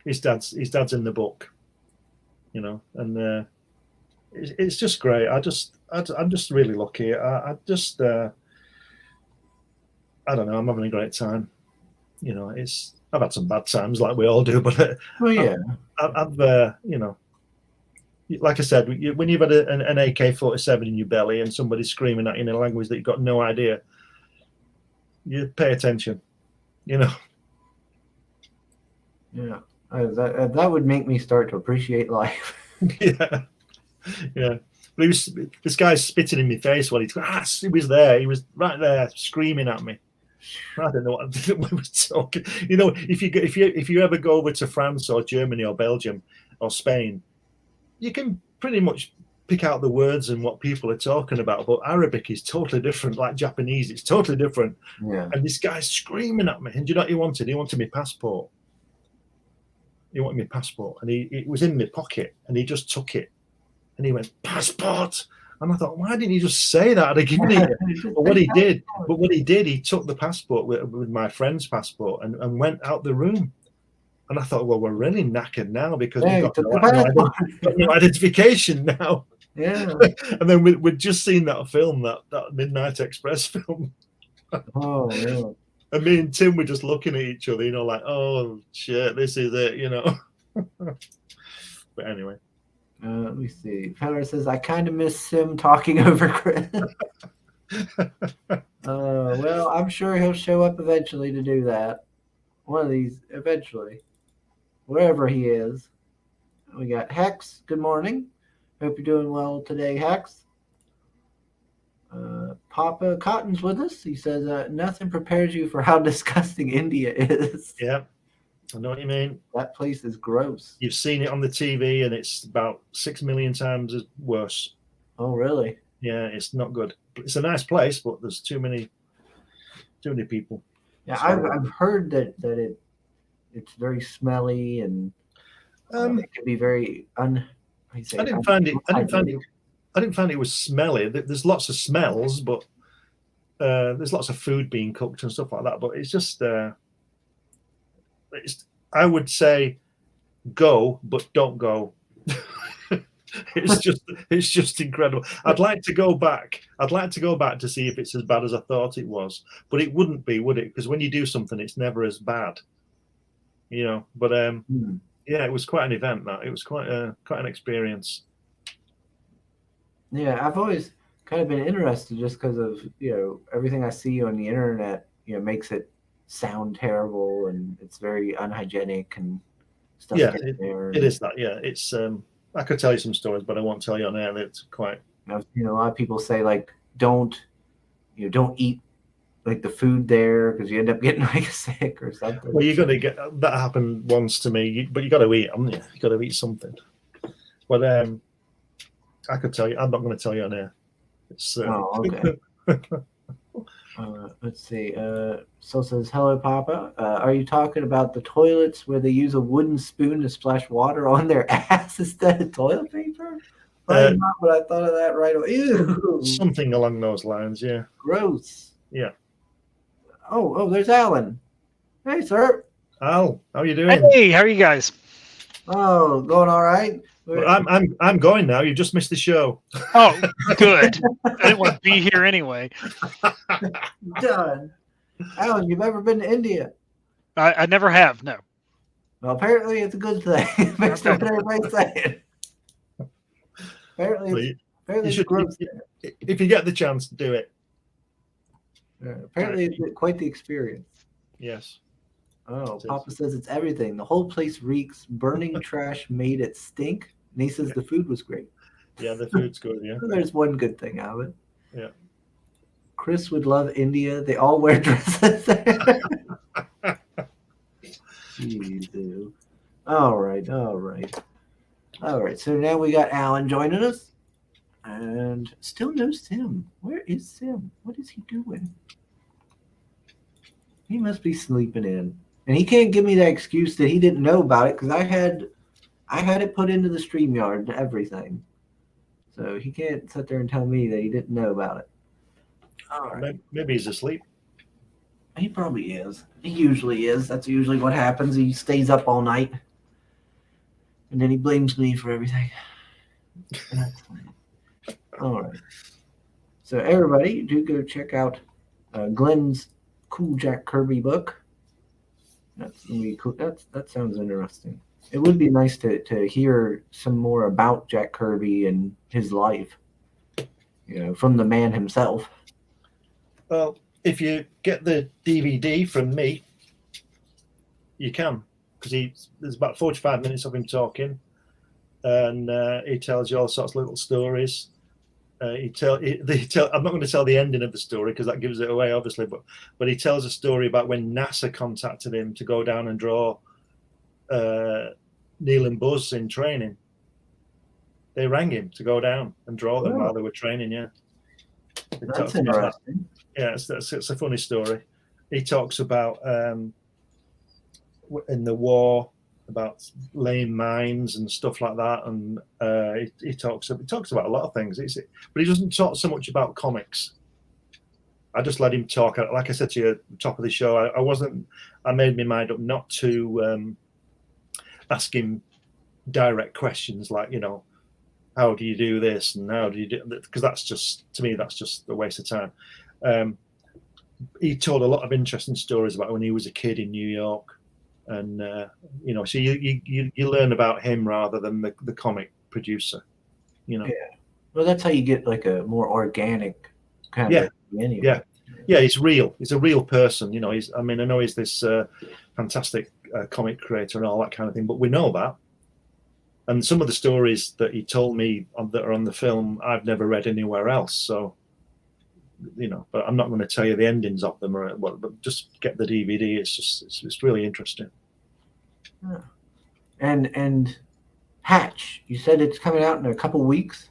His dad's in the book. You know, and it's just great. I'm just really lucky. I don't know. I'm having a great time. You know, I've had some bad times like we all do, but I've you know, like I said, when you've had an AK-47 in your belly and somebody's screaming at you in a language that you've got no idea, you pay attention. You know. Yeah, that would make me start to appreciate life. Yeah. But this guy's spitting in my face while he was there. He was right there screaming at me. I don't know what we were talking. You know, if you ever go over to France or Germany or Belgium or Spain, you can pretty much pick out the words and what people are talking about. But Arabic is totally different, like Japanese. It's totally different. Yeah. And this guy's screaming at me. And do you know what he wanted? He wanted my passport. And it was in my pocket, and he just took it. And he went, passport. And I thought, why didn't he just say that? I'd have given it. But what he did, he took the passport with my friend's passport and went out the room. And I thought, well, we're really knackered now because we've got no identification now. Yeah. And then we'd just seen that film, that Midnight Express film. Oh, yeah. And me and Tim were just looking at each other, you know, like, oh, shit, this is it, you know. But anyway. Let me see. Feller says, I kind of miss Sim talking over Chris. Well, I'm sure he'll show up eventually to do that. One of these, eventually. Wherever he is. We got Hex. Good morning. Hope you're doing well today, Hex. Papa Cotton's with us. He says, nothing prepares you for how disgusting India is. Yeah. I know what you mean. That place is gross. You've seen it on the TV, and it's about 6 million times worse. Oh, really? Yeah, it's not good. It's a nice place, but there's too many people. Yeah, I've heard that it's very smelly and it can be very I didn't find it was smelly. There's lots of smells, but there's lots of food being cooked and stuff like that. But it's just. I would say go, but don't go. It's just incredible. I'd like to go back to see if it's as bad as I thought it was, but it wouldn't be, would it? Because when you do something, it's never as bad, you know. But yeah, it was quite an event. It was quite an experience. Yeah, I've always kind of been interested just because of everything I see on the internet. Makes it sound terrible, and it's very unhygienic and stuff. Yeah, it is that. Yeah, it's. I could tell you some stories, but I won't tell you on air. It's quite. I've seen a lot of people say like, don't eat like the food there because you end up getting like sick or something. Well, you're gonna get that happened once to me, but you got to eat, haven't you? You got to eat something. But I could tell you. I'm not going to tell you on air. It's. Okay. Let's see. So says, hello, Papa. Are you talking about the toilets where they use a wooden spoon to splash water on their ass instead of toilet paper? Probably not, but I thought of that right away. Ew. Something along those lines, yeah. Gross. Yeah. Oh, there's Alan. Hey, sir. Al, how are you doing? Hey, how are you guys? Oh, going all right? Well, I'm going now. You just missed the show. Oh, good. I didn't want to be here anyway. Done. Alan, you've ever been to India? I never have, no. Well, apparently it's a good thing. Based on what everybody's saying. Apparently it's gross. If you get the chance, do it. Yeah, apparently it's quite the experience. Yes. Oh, Papa says it's everything. The whole place reeks. Burning trash made it stink. And he says the food was great. Yeah, the food's good, yeah. So there's one good thing out of it. Yeah. Chris would love India. They all wear dresses there. Jeez, dude. All right. So now we got Alan joining us, and still no Sim. Where is Sim? What is he doing? He must be sleeping in, and he can't give me that excuse that he didn't know about it because I had it put into the StreamYard and everything. So he can't sit there and tell me that he didn't know about it. All right. Maybe he's asleep. He probably is. He usually is. That's usually what happens. He stays up all night. And then he blames me for everything. That's fine. All right. So everybody, do go check out Glenn's cool Jack Kirby book. That's gonna be cool. That sounds interesting. It would be nice to hear some more about Jack Kirby and his life. From the man himself. Well, if you get the DVD from me, you can, because there's about 45 minutes of him talking, and he tells you all sorts of little stories. I'm not going to tell the ending of the story because that gives it away, obviously, but he tells a story about when NASA contacted him to go down and draw Neil and Buzz in training. They rang him to go down and draw them while they were training. Yeah, That's interesting. Yeah, it's a funny story. He talks about in the war about laying mines and stuff like that, and he talks about a lot of things. But he doesn't talk so much about comics. I just let him talk. Like I said to you at the top of the show, I made my mind up not to ask him direct questions like, how do you do this and how do you do, because that's just, to me, that's just a waste of time. He told a lot of interesting stories about when he was a kid in New York, and so you learn about him rather than the comic producer. Yeah, well, that's how you get like a more organic kind of anyway. Yeah, he's real. He's a real person. I know he's this fantastic comic creator and all that kind of thing, but we know that. And some of the stories that he told me that are on the film, I've never read anywhere else. So, but I'm not going to tell you the endings of them, but just get the DVD. It's really interesting. Yeah. And Hatch, you said it's coming out in a couple weeks.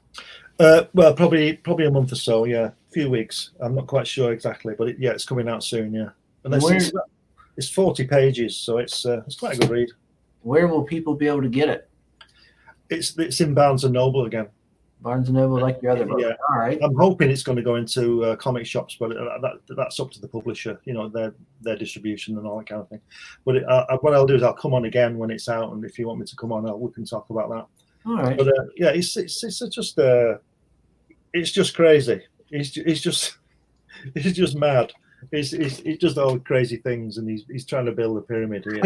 Well, probably a month or so. Yeah, a few weeks. I'm not quite sure exactly, but it's coming out soon. Yeah, and it's 40 pages, so it's quite a good read. Where will people be able to get it? It's in Barnes and Noble again. Barnes and Noble, like your other book. Yeah. All right. I'm hoping it's going to go into comic shops, but that's up to the publisher, their distribution and all that kind of thing. But what I'll do is I'll come on again when it's out, and if you want me to come on, we can talk about that. All right. But it's just crazy. It's just mad. He does all crazy things, and he's trying to build a pyramid here,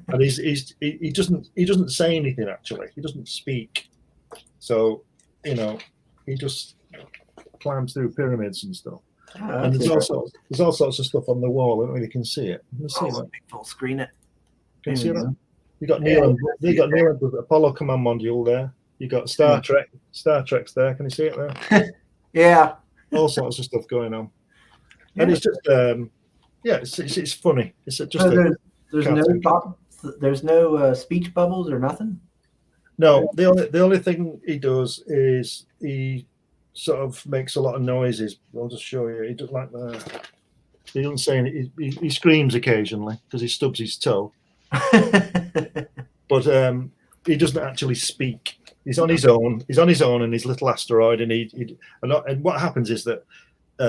and he doesn't say anything actually. He doesn't speak, so he just climbs through pyramids and stuff. And there's all sorts of stuff on the wall. I don't know if you can see it. Full screen it. Can you see that? You got Neil and Apollo Command Module there. You got Star Trek's there. Can you see it there? Yeah. All sorts of stuff going on. And it's just, it's funny. It's just there's no speech bubbles or nothing. No, the only thing he does is he sort of makes a lot of noises. I'll just show you. He doesn't like that. He doesn't say anything. He screams occasionally because he stubs his toe. But he doesn't actually speak. He's on his own. He's on his own in his little asteroid, and what happens is that.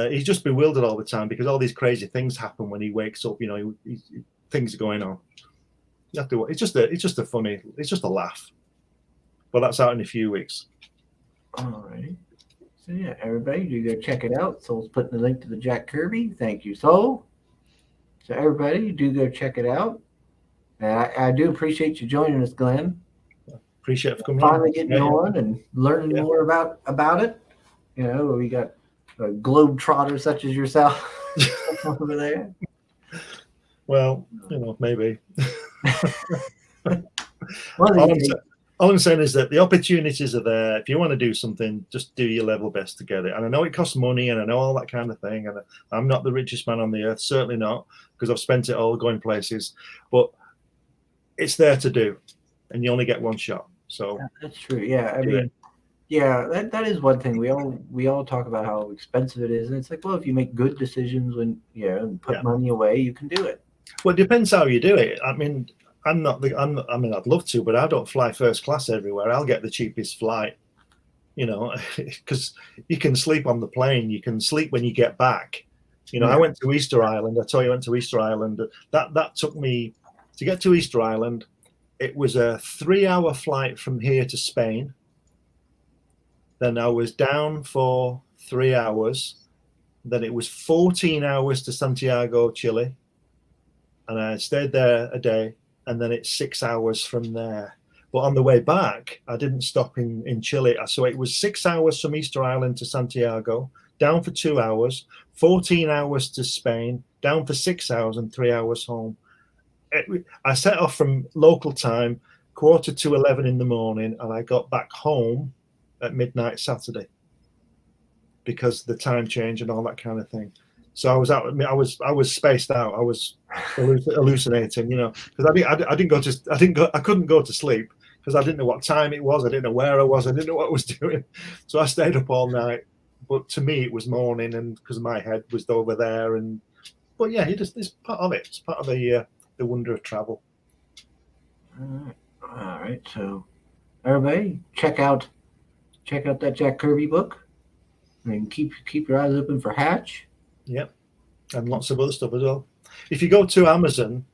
He's just bewildered all the time because all these crazy things happen when he wakes up. Things are going on. It's just a laugh. But that's out in a few weeks. All right. So yeah, everybody, do go check it out. Soul's putting the link to the Jack Kirby. Thank you, Soul. So everybody, do go check it out. I do appreciate you joining us, Glenn. Appreciate it for coming. Finally getting on and learning more about it. We got a globetrotter such as yourself over there. Well, maybe. All I'm saying is that the opportunities are there. If you want to do something, just do your level best to get it. And I know it costs money, and I know all that kind of thing. And I'm not the richest man on the earth, certainly not, because I've spent it all going places. But it's there to do. and you only get one shot. So That's true. Yeah, I mean, yeah, that is one thing. We all talk about how expensive it is, and it's like, well, if you make good decisions when and put money away, you can do it. Well, it depends how you do it. I mean, I mean, I'd love to, but I don't fly first class everywhere. I'll get the cheapest flight, because you can sleep on the plane. You can sleep when you get back. I went to Easter Island. I told you I went to Easter Island. That took me to get to Easter Island. It was a 3-hour flight from here to Spain. Then I was down for 3 hours. Then it was 14 hours to Santiago, Chile. And I stayed there a day. And then it's 6 hours from there. But on the way back, I didn't stop in Chile. So it was 6 hours from Easter Island to Santiago, down for 2 hours, 14 hours to Spain, down for 6 hours and 3 hours home. I set off from local time, 11:45 in the morning, and I got back home at midnight Saturday because the time change and all that kind of thing. So I was out. I was spaced out. I was hallucinating, because I couldn't go to sleep because I didn't know what time it was. I didn't know where I was. I didn't know what I was doing. So I stayed up all night. But to me, it was morning, and because my head was over there. But yeah, it's part of it. It's part of the wonder of travel. All right. So everybody, check out that Jack Kirby book, and keep your eyes open for Hatch. Yep, and lots of other stuff as well. If you go to Amazon,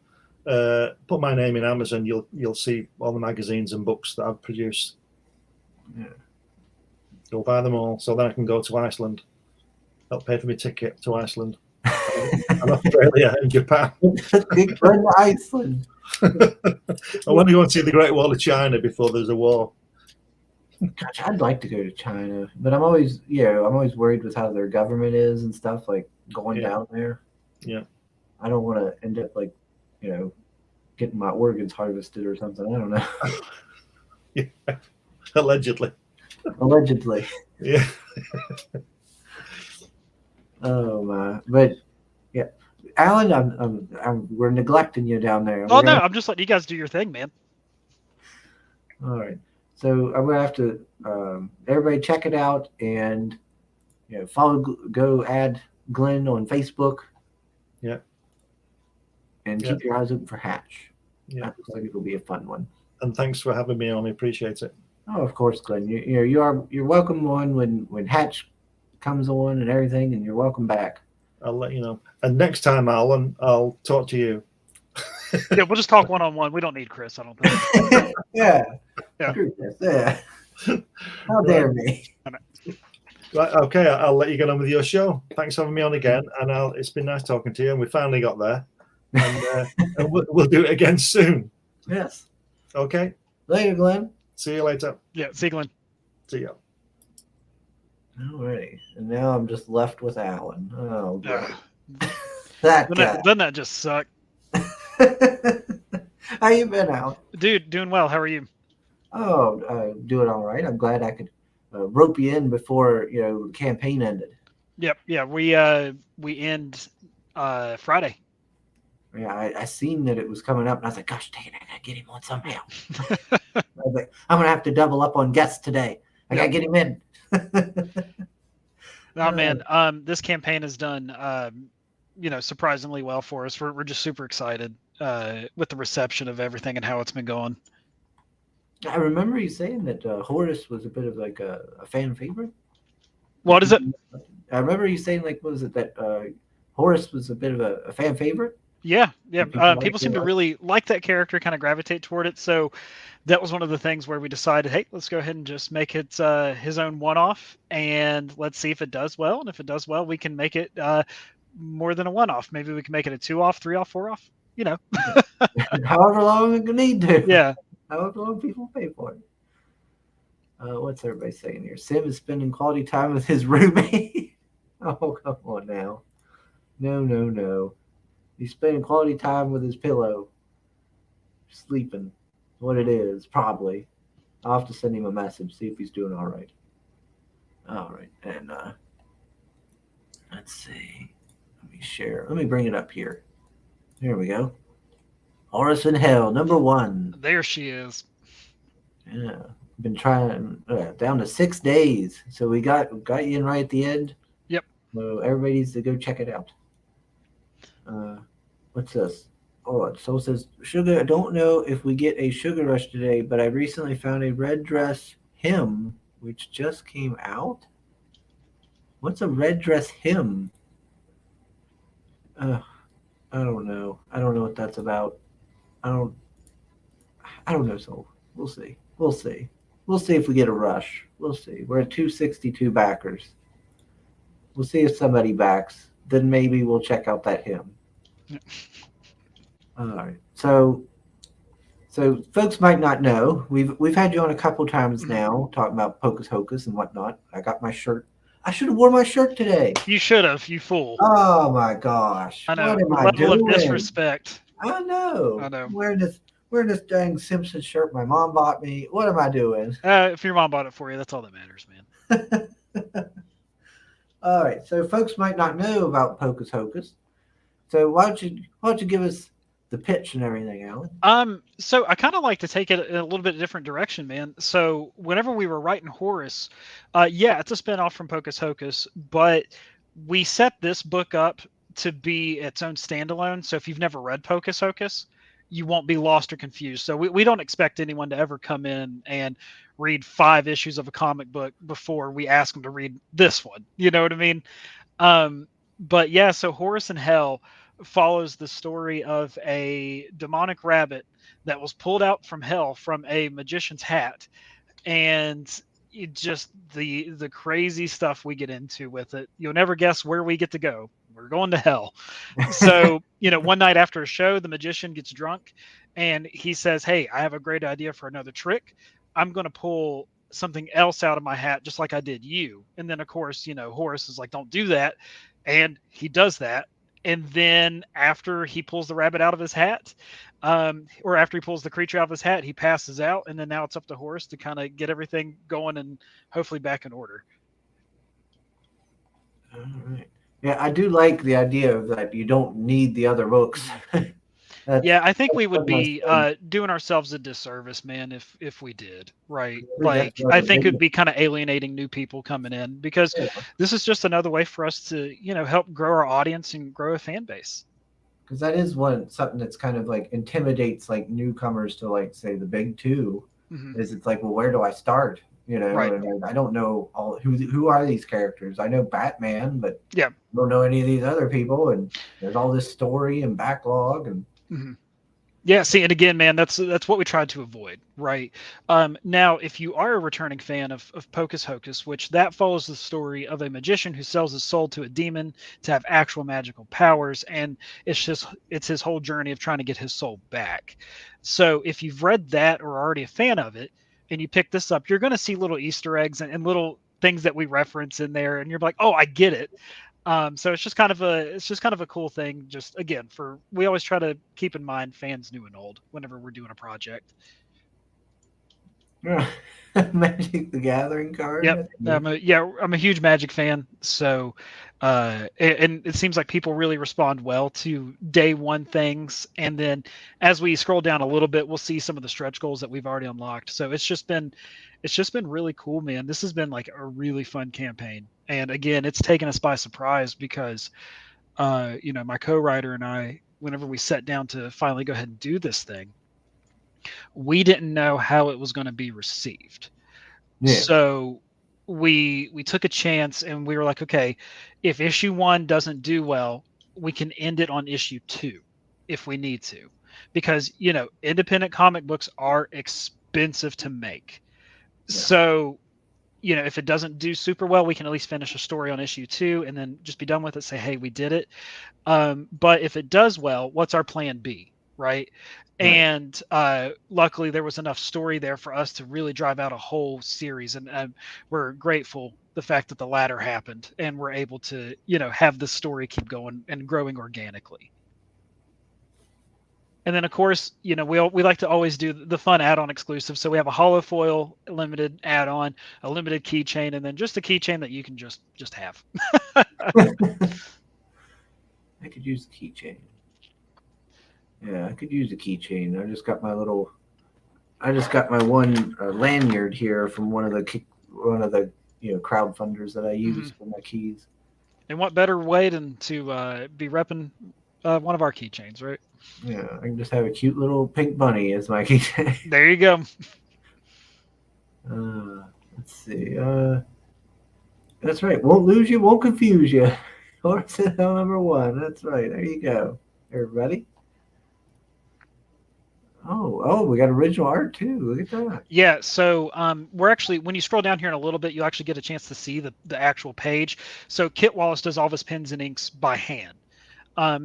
put my name in Amazon, you'll see all the magazines and books that I've produced. Yeah. Go buy them all, so then I can go to Iceland. That'll pay for my ticket to Iceland, and Australia and Japan. Big friend Iceland. I want to go and see the Great Wall of China before there's a war. Gosh, I'd like to go to China, but I'm always worried with how their government is and stuff, like going down there. Yeah. I don't want to end up like, getting my organs harvested or something. I don't know. Yeah. Allegedly. Yeah. Oh my! But yeah, Alan, we're neglecting you down there. Oh no, I'm just letting you guys do your thing, man. All right. So I'm gonna have to everybody check it out and go add Glenn on Facebook. Yeah. And keep your eyes open for Hatch. Yeah. That looks like it'll be a fun one. And thanks for having me on. I appreciate it. Oh, of course, Glenn. You're welcome on when Hatch comes on and everything, and you're welcome back. I'll let you know. And next time, Alan, I'll talk to you. Yeah, we'll just talk one-on-one. We don't need Chris, I don't think. Yeah. Yeah. How dare me? Right, okay, I'll let you get on with your show. Thanks for having me on again, and it's been nice talking to you, and we finally got there. And we'll do it again soon. Yes. Okay. Later, Glenn. See you later. Yeah, see you, Glenn. See you. Alrighty. And now I'm just left with Alan. Oh, God. Doesn't that just suck? How you been, Alan? Dude, doing well. How are you? Oh, doing all right. I'm glad I could rope you in before the campaign ended. Yep. Yeah, we end Friday. Yeah, I seen that it was coming up, and I was like, "Gosh dang it, I gotta get him on somehow." I was like, "I'm gonna have to double up on guests today. I gotta get him in." Oh man, this campaign has done, surprisingly well for us. We're just super excited with the reception of everything and how it's been going. I remember you saying that Horace was a bit of like a fan favorite. What is it? I remember you saying that Horace was a bit of a fan favorite. Yeah. People seem to really like that character, kind of gravitate toward it. So that was one of the things where we decided, hey, let's go ahead and just make it his own one-off, and let's see if it does well. And if it does well, we can make it more than a one-off. Maybe we can make it a 2-off, 3-off, 4-off. However long we need to. Yeah. However long people pay for it. What's everybody saying here? Sim is spending quality time with his roommate. Oh, come on now. No. He's spending quality time with his pillow. Sleeping. What it is, probably. I'll have to send him a message, see if he's doing all right. All right. And let's see. Let me share. Let me bring it up here. Here we go. Horace in Hell, number 1. There she is. Yeah, been trying down to 6 days, so we got you in right at the end. Yep. So everybody needs to go check it out. What's this? Oh, so it says sugar. I don't know if we get a sugar rush today, but I recently found a red dress hymn which just came out. What's a red dress hymn? Uh, I don't know. I don't know what that's about. I don't. I don't know. So we'll see. We'll see. We'll see if we get a rush. We'll see. We're at 262 backers. We'll see if somebody backs. Then maybe we'll check out that hymn. All right. So folks might not know we've had you on a couple times now talking about Pocus Hocus and whatnot. I got my shirt. I should have worn my shirt today. You should have, you fool. Oh my gosh! I know. What am The I level doing? of disrespect. I know. I know. I'm wearing this dang Simpsons shirt my mom bought me. What am I doing? If your mom bought it for you, that's all that matters, man. All right. So folks might not know about Pocus Hocus. So why don't you give us the pitch and everything, Alan? So I kind of like to take it in a little bit different direction, man. So whenever we were writing Horus, yeah, it's a spinoff from Pocus Hocus, but we set this book up to be its own standalone. So if you've never read Pocus Hocus, you won't be lost or confused. So we don't expect anyone to ever come in and read 5 issues of a comic book before we ask them to read this one. You know what I mean? But yeah, so Horus in Hell follows the story of a demonic rabbit that was pulled out from hell from a magician's hat, and it just the crazy stuff we get into with it. You'll never guess where we get to go. We're going to hell. So one night after a show, the magician gets drunk and he says, "Hey, I have a great idea for another trick. I'm going to pull something else out of my hat just like I did you." And then of course Horus is like, "Don't do that," and he does that. And then after he pulls the rabbit out of his hat, or after he pulls the creature out of his hat, he passes out. And then now it's up to Horus to kind of get everything going and hopefully back in order. All right. Yeah, I do like the idea of that you don't need the other books. Yeah, I think we would be doing ourselves a disservice, man, if we did, right? Like, I think it'd be kind of alienating new people coming in, because this is just another way for us to, help grow our audience and grow a fan base. Because that is something that's kind of like intimidates like newcomers to like say the big two. Is it's like, well, where do I start? Right. And I don't know all who are these characters. I know Batman, but yeah, I don't know any of these other people. And there's all this story and backlog and. Yeah, see, and again, man, that's what we tried to avoid, right? Now, if you are a returning fan of Pocus Hocus, which that follows the story of a magician who sells his soul to a demon to have actual magical powers, and it's his whole journey of trying to get his soul back. So if you've read that or are already a fan of it, and you pick this up, you're going to see little Easter eggs and little things that we reference in there, and you're like, oh, I get it. So it's just kind of a cool thing. Just again, we always try to keep in mind fans new and old whenever we're doing a project. Magic the Gathering card. Yep. I'm a huge Magic fan. So, and it seems like people really respond well to day one things. And then as we scroll down a little bit, we'll see some of the stretch goals that we've already unlocked. So it's just been really cool, man. This has been like a really fun campaign. And again, it's taken us by surprise because, my co-writer and I, whenever we sat down to finally go ahead and do this thing, we didn't know how it was going to be received. Yeah. So we took a chance and we were like, okay, if issue 1 doesn't do well, we can end it on issue 2 if we need to, because, independent comic books are expensive to make. Yeah. So, if it doesn't do super well, we can at least finish a story on issue 2 and then just be done with it. Say, hey, we did it. But if it does well, what's our plan B? Right. And luckily there was enough story there for us to really drive out a whole series. And we're grateful the fact that the latter happened and we're able to, have the story keep going and growing organically. And then, of course, we like to always do the fun add-on exclusive. So we have a holofoil limited add-on, a limited keychain, and then just a keychain that you can just have. I could use the keychain. Yeah, I could use a keychain. I just got my little I just got my one lanyard here from one of the crowdfunders that I use for my keys. And what better way than to be repping one of our keychains, right? Yeah, I can just have a cute little pink bunny as my keychain. There you go. Let's see. That's right. Won't lose you, won't confuse you. Horse number 1. That's right. There you go, everybody. Oh, we got original art too. Look at that. Yeah, so we're actually, when you scroll down here in a little bit, you'll actually get a chance to see the actual page. So Kit Wallace does all of his pens and inks by hand.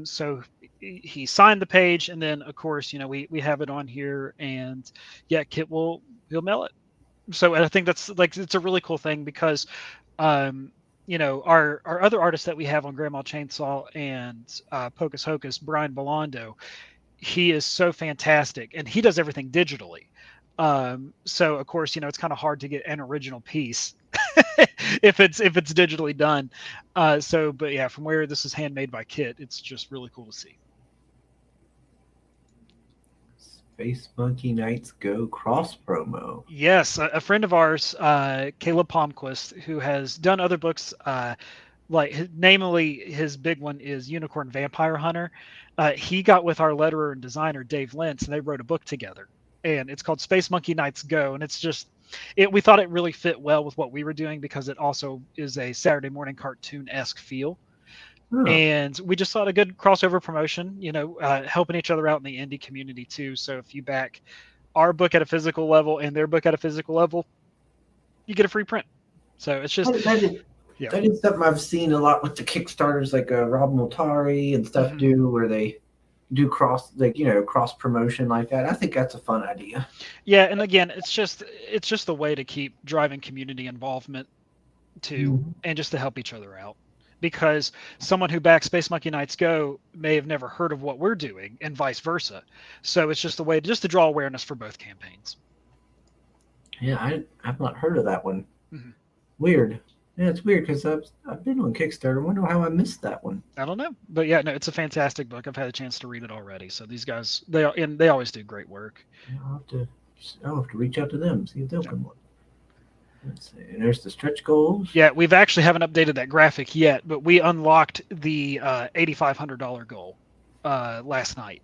So he signed the page, and then of course, we have it on here, and yeah, Kit he'll mail it. So I think that's it's a really cool thing because our other artists that we have on Grandma Chainsaw and Pocus Hocus, Brian Belando, he is so fantastic, and he does everything digitally. So of course, it's kind of hard to get an original piece if it's digitally done. But yeah, from where this is handmade by Kit, it's just really cool to see. Space Monkey Nights Go cross promo. Yes, a friend of ours, Caleb Palmquist, who has done other books, namely his big one is Unicorn Vampire Hunter. He got with our letterer and designer Dave Lentz, and they wrote a book together, and it's called Space Monkey Nights Go, and it's just we thought it really fit well with what we were doing because it also is a Saturday morning cartoon-esque feel. And we just thought a good crossover promotion, helping each other out in the indie community too. So if you back our book at a physical level and their book at a physical level, you get a free print. So it's just that is something I've seen a lot with the Kickstarters, like Rob Multari and stuff do, where they do cross promotion like that. I think that's a fun idea. Yeah, and again, it's just a way to keep driving community involvement too, and just to help each other out. Because someone who backs Space Monkey Nights Go may have never heard of what we're doing, and vice versa. So it's just a way to draw awareness for both campaigns. Yeah, I've not heard of that one. Weird. Yeah, it's weird because I've been on Kickstarter. I wonder how I missed that one. I don't know, but yeah, no, it's a fantastic book. I've had a chance to read it already. So these guys, they always do great work. I'll have to reach out to them, see if they'll come on. Let's see. And there's the stretch goals. Yeah, we've actually haven't updated that graphic yet, but we unlocked the $8,500 goal last night.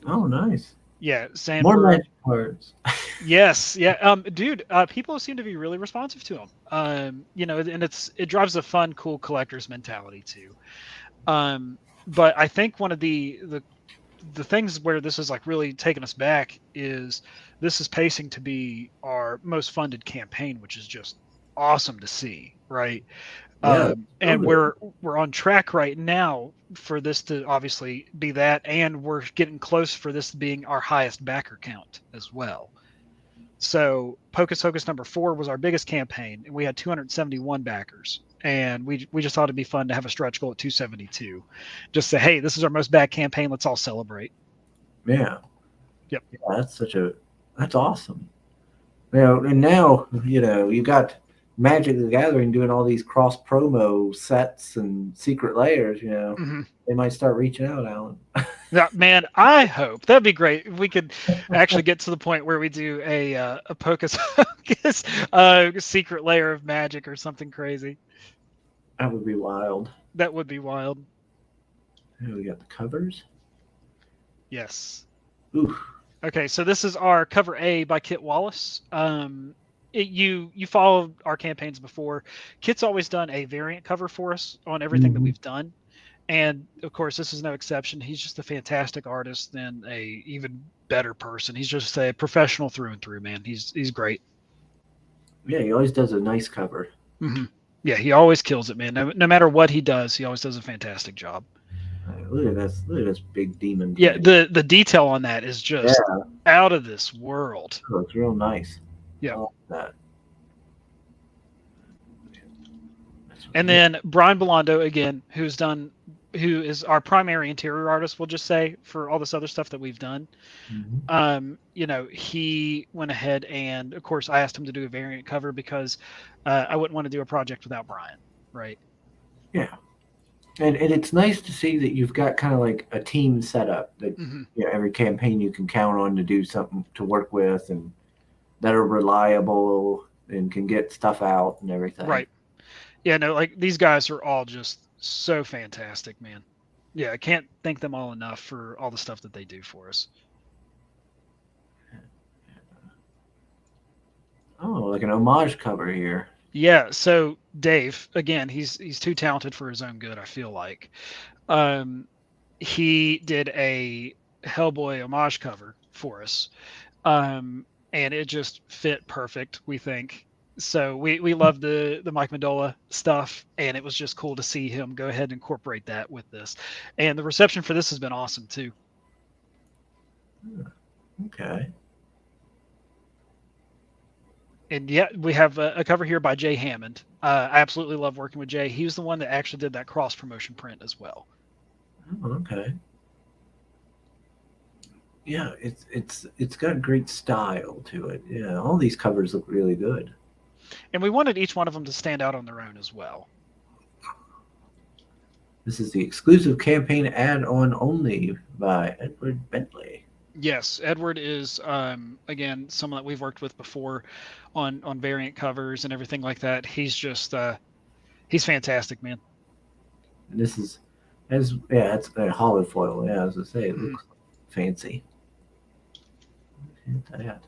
Oh, nice. Yeah, more magic cards. Yes, yeah, dude. People seem to be really responsive to them. And it drives a fun, cool collector's mentality too. But I think one of the things where this is really taking us back is this is pacing to be our most funded campaign, which is just awesome to see, right? Yeah, and we're on track right now for this to obviously be that, and we're getting close for this being our highest backer count as well. So Pocus Hocus number 4 was our biggest campaign, and we had 271 backers. And we just thought it'd be fun to have a stretch goal at 272. Just say, hey, this is our most backed campaign. Let's all celebrate. Yeah. Yep. Yeah, that's awesome. And now, you got Magic the Gathering doing all these cross promo sets and secret layers, They might start reaching out, Alan. Yeah, man, I hope that'd be great if we could actually get to the point where we do a Pocus Hocus secret layer of Magic or something crazy. That would be wild. That would be wild. Here we got the covers. Yes. Ooh. Okay, so this is our cover A by Kit Wallace. You followed our campaigns before. Kit's always done a variant cover for us on everything that we've done. And of course, this is no exception. He's just a fantastic artist and a even better person. He's just a professional through and through, man. He's great. Yeah, he always does a nice cover. Yeah, he always kills it, man. No matter what he does, he always does a fantastic job. Look at this big demon. Yeah, the detail on that is just out of this world. Oh, it's real nice. Yeah. I like that. And then Brian Belando, again, who is our primary interior artist, we'll just say, for all this other stuff that we've done. He went ahead and, of course, I asked him to do a variant cover because I wouldn't want to do a project without Brian, right? Yeah. And it's nice to see that you've got kind of like a team set up that every campaign you can count on to do something to work with, and that are reliable and can get stuff out and everything. Right. Yeah, no, like these guys are all just so fantastic, man. Yeah, I can't thank them all enough for all the stuff that they do for us. Oh, like an homage cover here. Yeah, so Dave, again, he's too talented for his own good, I feel like. He did a Hellboy homage cover for us. And it just fit perfect, we think. So we love the Mike Mignola stuff, and it was just cool to see him go ahead and incorporate that with this. And the reception for this has been awesome too. Okay. And yeah, we have a cover here by Jay Hammond. I absolutely love working with Jay. He was the one that actually did that cross promotion print as well. Oh, okay. Yeah, it's got great style to it. Yeah, all these covers look really good. And we wanted each one of them to stand out on their own as well. This is the exclusive campaign add-on only by Edward Bentley. Yes, Edward is again someone that we've worked with before on variant covers and everything like that. He's just he's fantastic, man. And this is it's a hollow foil. Yeah, as I say, it looks fancy. That.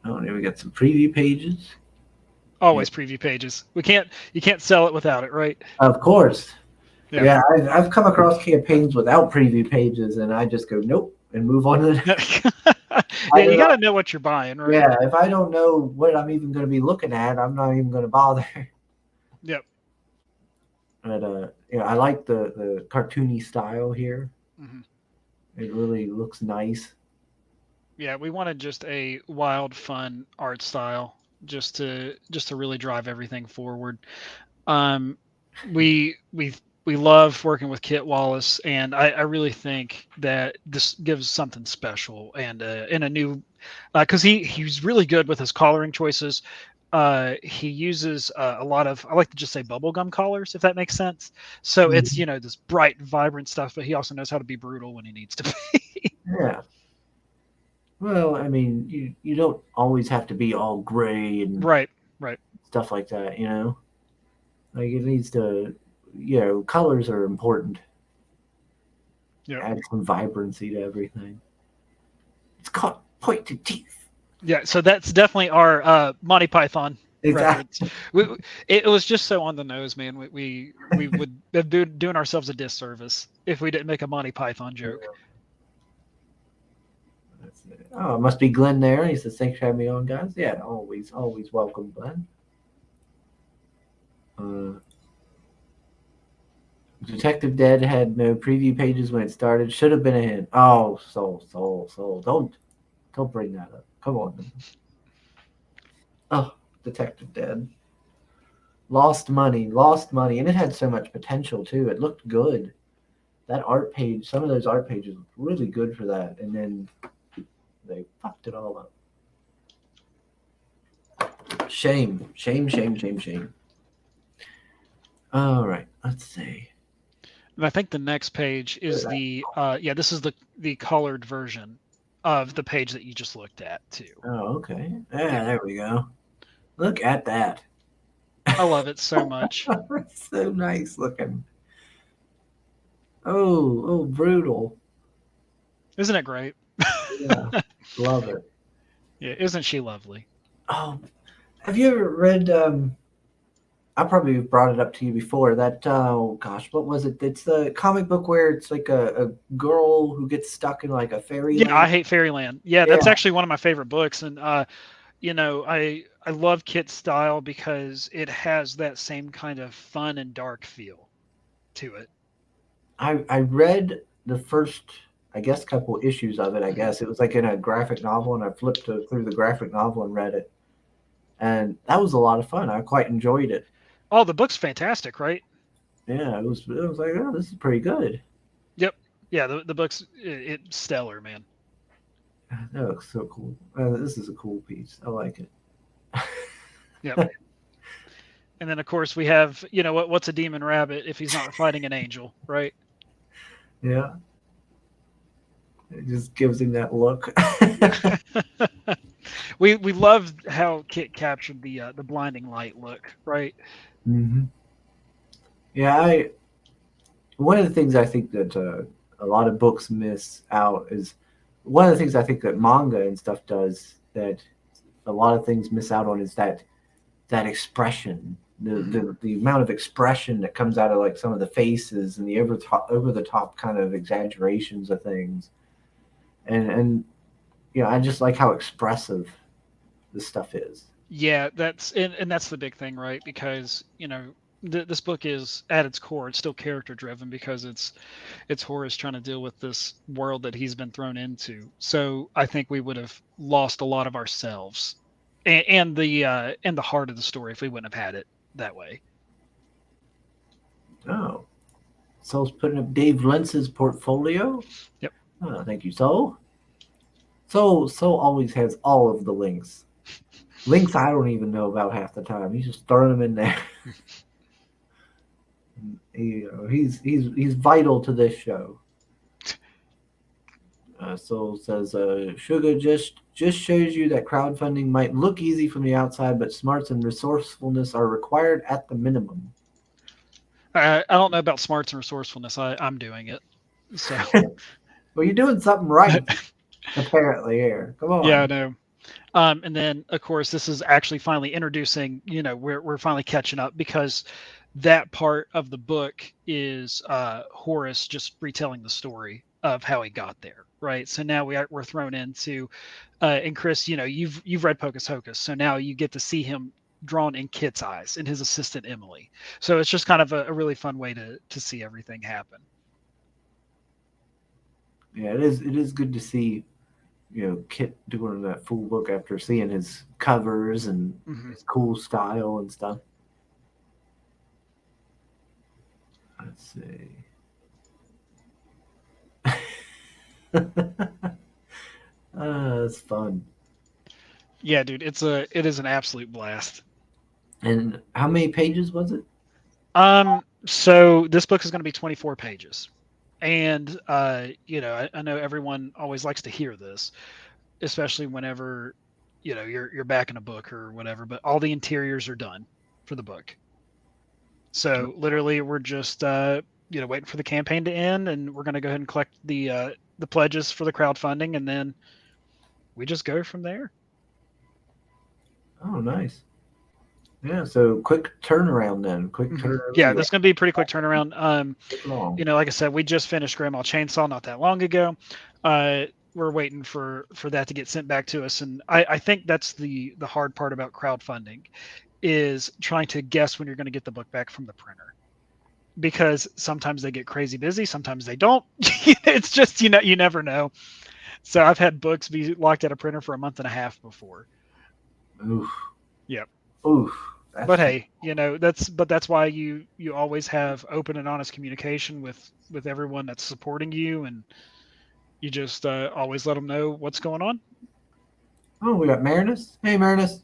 Oh, and here we got some preview pages. Always preview pages. You can't sell it without it, right? Of course. Yeah, I've come across campaigns without preview pages, and I just go nope and move on to the next. Yeah, you got to know what you're buying, right? Yeah, if I don't know what I'm even going to be looking at, I'm not even going to bother. Yep. But I like the cartoony style here. Mm-hmm. It really looks nice. Yeah, we wanted just a wild, fun art style, just to really drive everything forward. We love working with Kit Wallace, and I really think that this gives something special and in a new, because he's really good with his coloring choices. He uses a lot of, I like to just say bubblegum colors, if that makes sense. So it's this bright, vibrant stuff, but he also knows how to be brutal when he needs to be. Yeah. Well, I mean, you don't always have to be all gray and right stuff like that, Like it needs to, colors are important. Yeah. Add some vibrancy to everything. It's called pointed teeth. Yeah, so that's definitely our Monty Python Exactly. reference. It was just so on the nose, man. We would have been doing ourselves a disservice if we didn't make a Monty Python joke. Oh, it must be Glenn there. He says, thanks for having me on, guys. Yeah, always welcome, Glenn. Detective Dead had no preview pages when it started. Should have been a hint. Oh, soul. Don't bring that up. Come on. Oh, Detective Dead. Lost money. And it had so much potential, too. It looked good. That art page, some of those art pages were really good for that. And then they fucked it all up. Shame. All right, let's see. And I think the next page is this is the colored version of the page that you just looked at too. Oh, okay. Yeah, there we go. Look at that. I love it so much. It's so nice looking. Oh, brutal. Isn't it great? Yeah, love it. Yeah, isn't she lovely? Oh, have you ever read? I probably brought it up to you before. That what was it? It's the comic book where it's like a girl who gets stuck in like a fairyland. Yeah, I hate Fairyland. Yeah, that's actually one of my favorite books, and I love Kit's style because it has that same kind of fun and dark feel to it. I read the first, I guess, couple issues of it. I guess it was like in a graphic novel, and I flipped through the graphic novel and read it, and that was a lot of fun. I quite enjoyed it. Oh, the book's fantastic, right? Yeah, it was like, oh, this is pretty good. Yep. Yeah, the book's it's stellar, man. That looks so cool. This is a cool piece. I like it. Yep. And then, of course, we have, what's a demon rabbit if he's not fighting an angel, right? Yeah. It just gives him that look. we loved how Kit captured the blinding light look, right? Mm-hmm. Yeah, one of the things I think that a lot of books miss out is one of the things I think that manga and stuff does that a lot of things miss out on is that expression, the amount of expression that comes out of like some of the faces and the over the top kind of exaggerations of things, and I just like how expressive this stuff is. Yeah, and that's the big thing, right? Because this book is at its core, it's still character driven because it's Horace trying to deal with this world that he's been thrown into. So I think we would have lost a lot of ourselves and the heart of the story if we wouldn't have had it that way. Oh, Soul's putting up Dave Lentz's portfolio. Yep. Oh, thank you, Soul. Soul always has all of the links. Links I don't even know about half the time. He's just throwing them in there. He's vital to this show. Soul says, "Sugar just shows you that crowdfunding might look easy from the outside, but smarts and resourcefulness are required at the minimum." I don't know about smarts and resourcefulness. I'm doing it. So. Well, you're doing something right, apparently. Here, come on. Yeah, I know. And then, of course, this is actually finally introducing. We're finally catching up because that part of the book is Horace just retelling the story of how he got there, right? So now we're thrown into, and Chris, you've read Pocus Hocus, so now you get to see him drawn in Kit's eyes and his assistant Emily. So it's just kind of a really fun way to see everything happen. Yeah, it is good to see, Kit doing that full book after seeing his covers and his cool style and stuff. Let's see. It's fun. Yeah, dude, it is an absolute blast. And how many pages was it? So this book is going to be 24 pages. And I know everyone always likes to hear this, especially whenever you're back in a book or whatever, but all the interiors are done for the book. So literally we're just waiting for the campaign to end, and we're going to go ahead and collect the pledges for the crowdfunding, and then we just go from there. Oh, nice. Yeah, so quick turnaround then. Quick turnaround. Yeah, that's going to be a pretty quick turnaround. Like I said, we just finished Grandma Chainsaw not that long ago. We're waiting for that to get sent back to us, and I think that's the hard part about crowdfunding is trying to guess when you're going to get the book back from the printer, because sometimes they get crazy busy, sometimes they don't. It's just you never know. So I've had books be locked at a printer for a month and a half before. Oof. Yep. Oof. But hey, that's why you always have open and honest communication with everyone that's supporting you, and you just always let them know what's going on. Oh, we got Marinus. Hey, Marinus.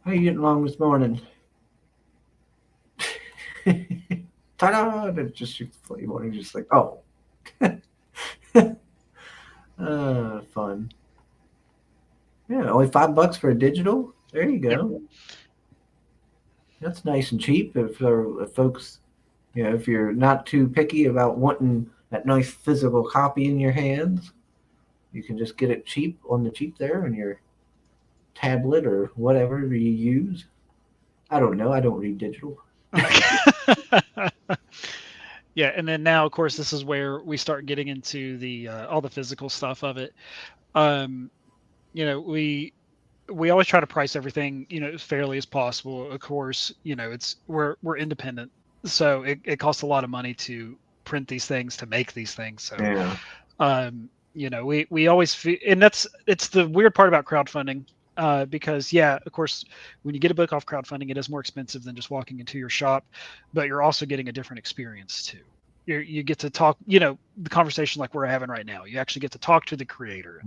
How you getting along this morning? Ta-da! And it just shoots flame on. He's just like, oh. Fun. Yeah, only $5 for a digital. There you go. Yep. That's nice and cheap if folks, if you're not too picky about wanting that nice physical copy in your hands, you can just get it cheap on the cheap there on your tablet or whatever you use. I don't know. I don't read digital. Yeah, and then now, of course, this is where we start getting into the all the physical stuff of it. We always try to price everything as fairly as possible. Of course, we're independent, so it costs a lot of money to print these things, to make these things. So yeah. We always feel, and it's the weird part about crowdfunding, because of course, when you get a book off crowdfunding, it is more expensive than just walking into your shop, but you're also getting a different experience too. You get to talk, the conversation like we're having right now. You actually get to talk to the creator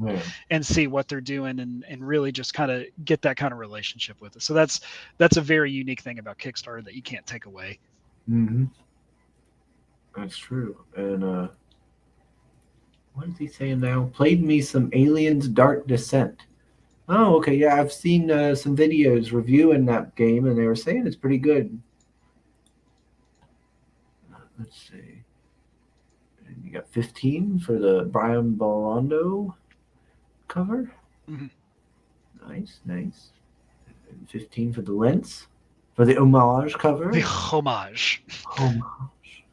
and see what they're doing, and really just kind of get that kind of relationship with it. So that's a very unique thing about Kickstarter that you can't take away. Mm-hmm. That's true. And what is he saying now? Played me some Aliens Dark Descent. Oh, okay. Yeah, I've seen some videos reviewing that game, and they were saying it's pretty good. Let's see. And you got 15 for the Brian Bolondo cover. Mhm. Nice, nice. And 15 for the Lens for the homage cover. The homage. Homage.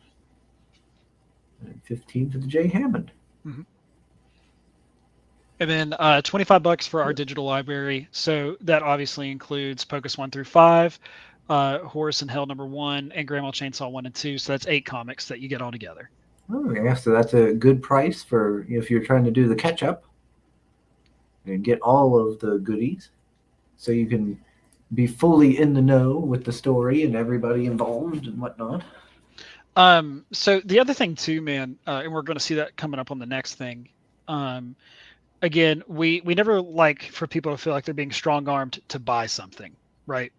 And 15 for the J Hammond. Mhm. And then $25 for our digital library. So that obviously includes Pocus 1 through 5, Horus and Hell #1, and Grandma Chainsaw 1 and 2. So that's 8 comics that you get all together. Oh, yeah. So that's a good price for if you're trying to do the catch up and get all of the goodies. So you can be fully in the know with the story and everybody involved and whatnot. So the other thing too, man, and we're going to see that coming up on the next thing. Again, we never like for people to feel like they're being strong armed to buy something, right?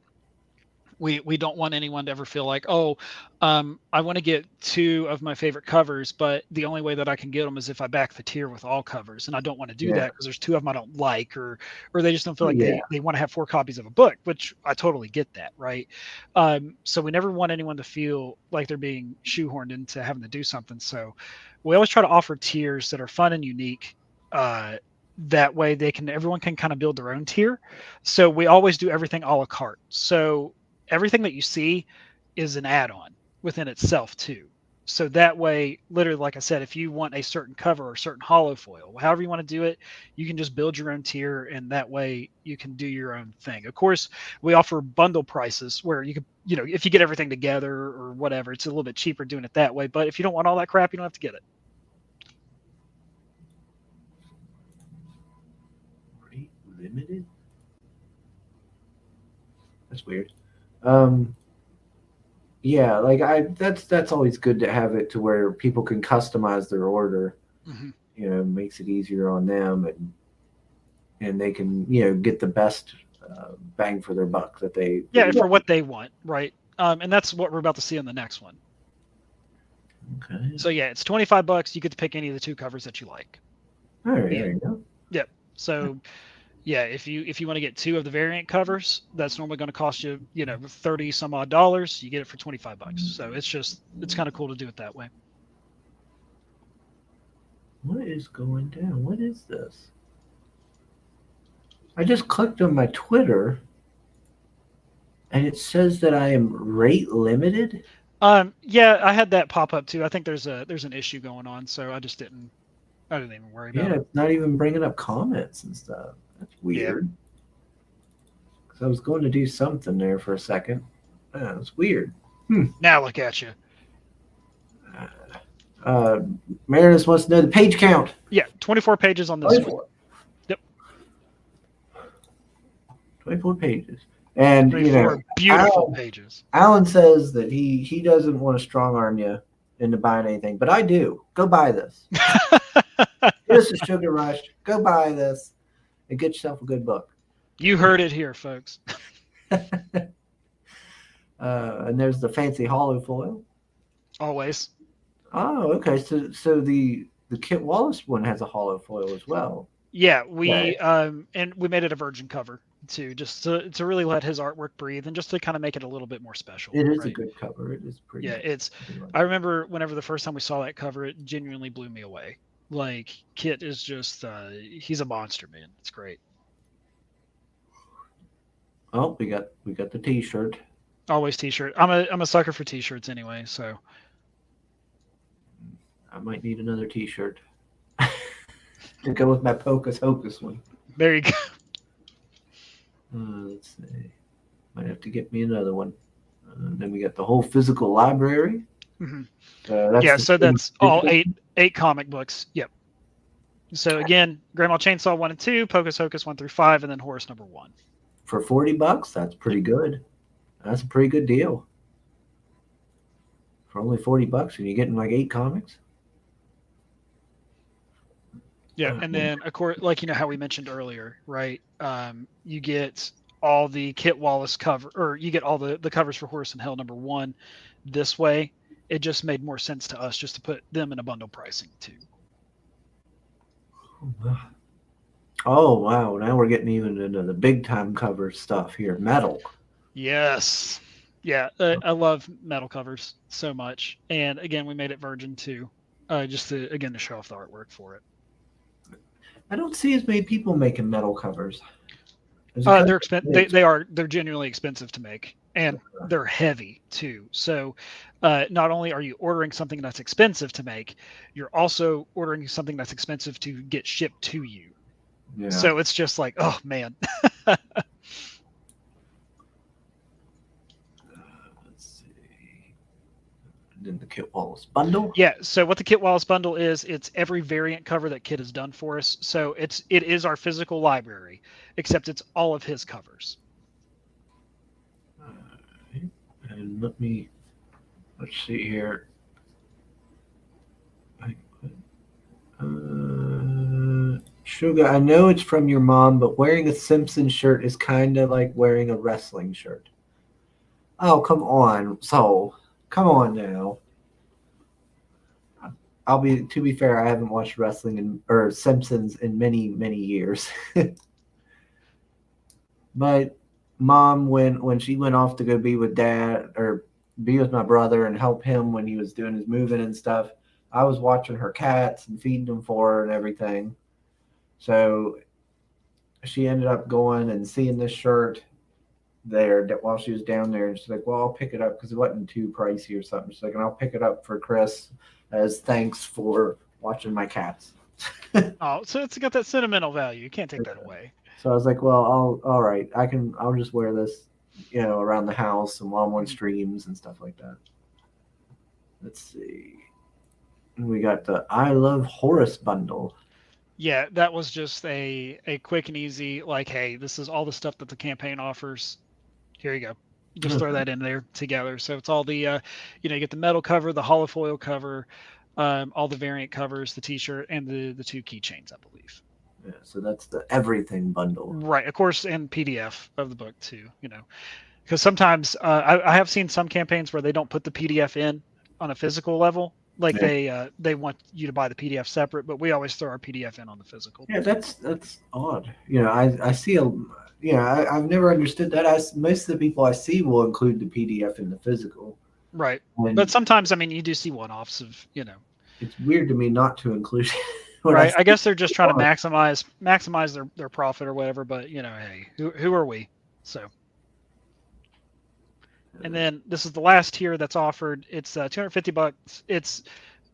We don't want anyone to ever feel like, oh, I want to get 2 of my favorite covers, but the only way that I can get them is if I back the tier with all covers, and I don't want to do Yeah. that because there's 2 of them I don't like, or they just don't feel like Yeah. they want to have 4 copies of a book, which I totally get that, right? So we never want anyone to feel like they're being shoehorned into having to do something. So we always try to offer tiers that are fun and unique. That way everyone can kind of build their own tier. So we always do everything a la carte. So everything that you see is an add-on within itself too. So that way, literally, like I said, if you want a certain cover or certain hollow foil, however you want to do it, you can just build your own tier, and that way you can do your own thing. Of course, we offer bundle prices where you could, if you get everything together or whatever, it's a little bit cheaper doing it that way. But if you don't want all that crap, you don't have to get it. Rate limited? That's weird. Yeah, like that's always good to have it to where people can customize their order. Mm-hmm. Makes it easier on them, and they can get the best bang for their buck that they for what they want, right? And that's what we're about to see on the next one. Okay. So yeah, it's $25. You get to pick any of the 2 covers that you like. All right, there you go. Yep. So yeah, if you want to get 2 of the variant covers, that's normally going to cost you, 30 some odd dollars. You get it for $25. So it's kind of cool to do it that way. What is going down? What is this? I just clicked on my Twitter and it says that I am rate limited. Yeah, I had that pop up too. I think there's an issue going on, so I didn't even worry about it. Yeah, it's not even bringing up comments and stuff. That's weird. Because I was going to do something there for a second. It's weird. Now look at you. Meredith wants to know the page count. Yeah, 24 pages on this one. Yep. 24 pages. And 24 beautiful pages. Alan says that he doesn't want to strong arm you into buying anything, but I do. Go buy this. This is Sugar Rush. Go buy this and get yourself a good book. You heard it here, folks. And there's the fancy hollow foil. Always. Oh, okay. So the Kit Wallace one has a hollow foil as well. Yeah, and we made it a virgin cover too, just to really let his artwork breathe and just to kind of make it a little bit more special. It is a good cover. It is pretty. Yeah, I remember whenever the first time we saw that cover, it genuinely blew me away. Like Kit is just he's a monster, man. It's great. Oh, we got the T-shirt. Always T-shirt. I'm a sucker for T-shirts anyway, so I might need another T-shirt to go with my Pocus Hocus one. There you go. Let's see. Might have to get me another one. Then we got the whole physical library. Mm-hmm. So that's all eight comic books. Yep. So again, Grandma Chainsaw 1 and 2, Pocus Hocus 1 through 5, and then Horus #1. For $40, that's pretty good. That's a pretty good deal. For only $40, and you're getting like 8 comics. Yeah, and then of course, like how we mentioned earlier, right? You get all the Kit Wallace cover, or you get all the covers for Horus and Hell #1 this way. It just made more sense to us just to put them in a bundle pricing too. Oh wow! Now we're getting even into the big time cover stuff here. Metal. Yes. Yeah, I love metal covers so much. And again, we made it Virgin too, just to show off the artwork for it. I don't see as many people making metal covers. Is it They're genuinely expensive to make, and they're heavy too. So, not only are you ordering something that's expensive to make, you're also ordering something that's expensive to get shipped to you. Yeah. So it's just like, oh man. Let's see. Then the Kit Wallace bundle. Yeah. So what the Kit Wallace bundle is, it's every variant cover that Kit has done for us. So it is our physical library, except it's all of his covers. And let's see here. Sugar, I know it's from your mom, but wearing a Simpsons shirt is kind of like wearing a wrestling shirt. Oh, come on. So, come on now. To be fair, I haven't watched wrestling or Simpsons in many, many years. But mom, when she went off to go be with dad or be with my brother and help him when he was doing his moving and stuff, I was watching her cats and feeding them for her and everything. So she ended up going and seeing this shirt there while she was down there, and she's like, well, I'll pick it up because it wasn't too pricey or something. She's like, and I'll pick it up for Chris as thanks for watching my cats. Oh, so it's got that sentimental value. You can't take that away. So I was like, well, all right, I'll just wear this, around the house and while I'm on streams and stuff like that. Let's see. We got the I Love Horace bundle. Yeah, that was just a quick and easy, like, hey, this is all the stuff that the campaign offers. Here you go. Just throw that in there together. So it's all the, you get the metal cover, the holofoil cover, all the variant covers, the T-shirt, and the 2 keychains, I believe. Yeah, so that's the everything bundle. Right, of course, and PDF of the book too. Because sometimes I have seen some campaigns where they don't put the PDF in on a physical level. Like they want you to buy the PDF separate, but we always throw our PDF in on the physical. Yeah, that's odd. I see I've never understood that. Most of the people I see will include the PDF in the physical. Right, but sometimes you do see one-offs of It's weird to me not to include. Right, I guess they're just trying to maximize their profit or whatever. But hey, who are we? So. And then this is the last tier that's offered. It's $250. It's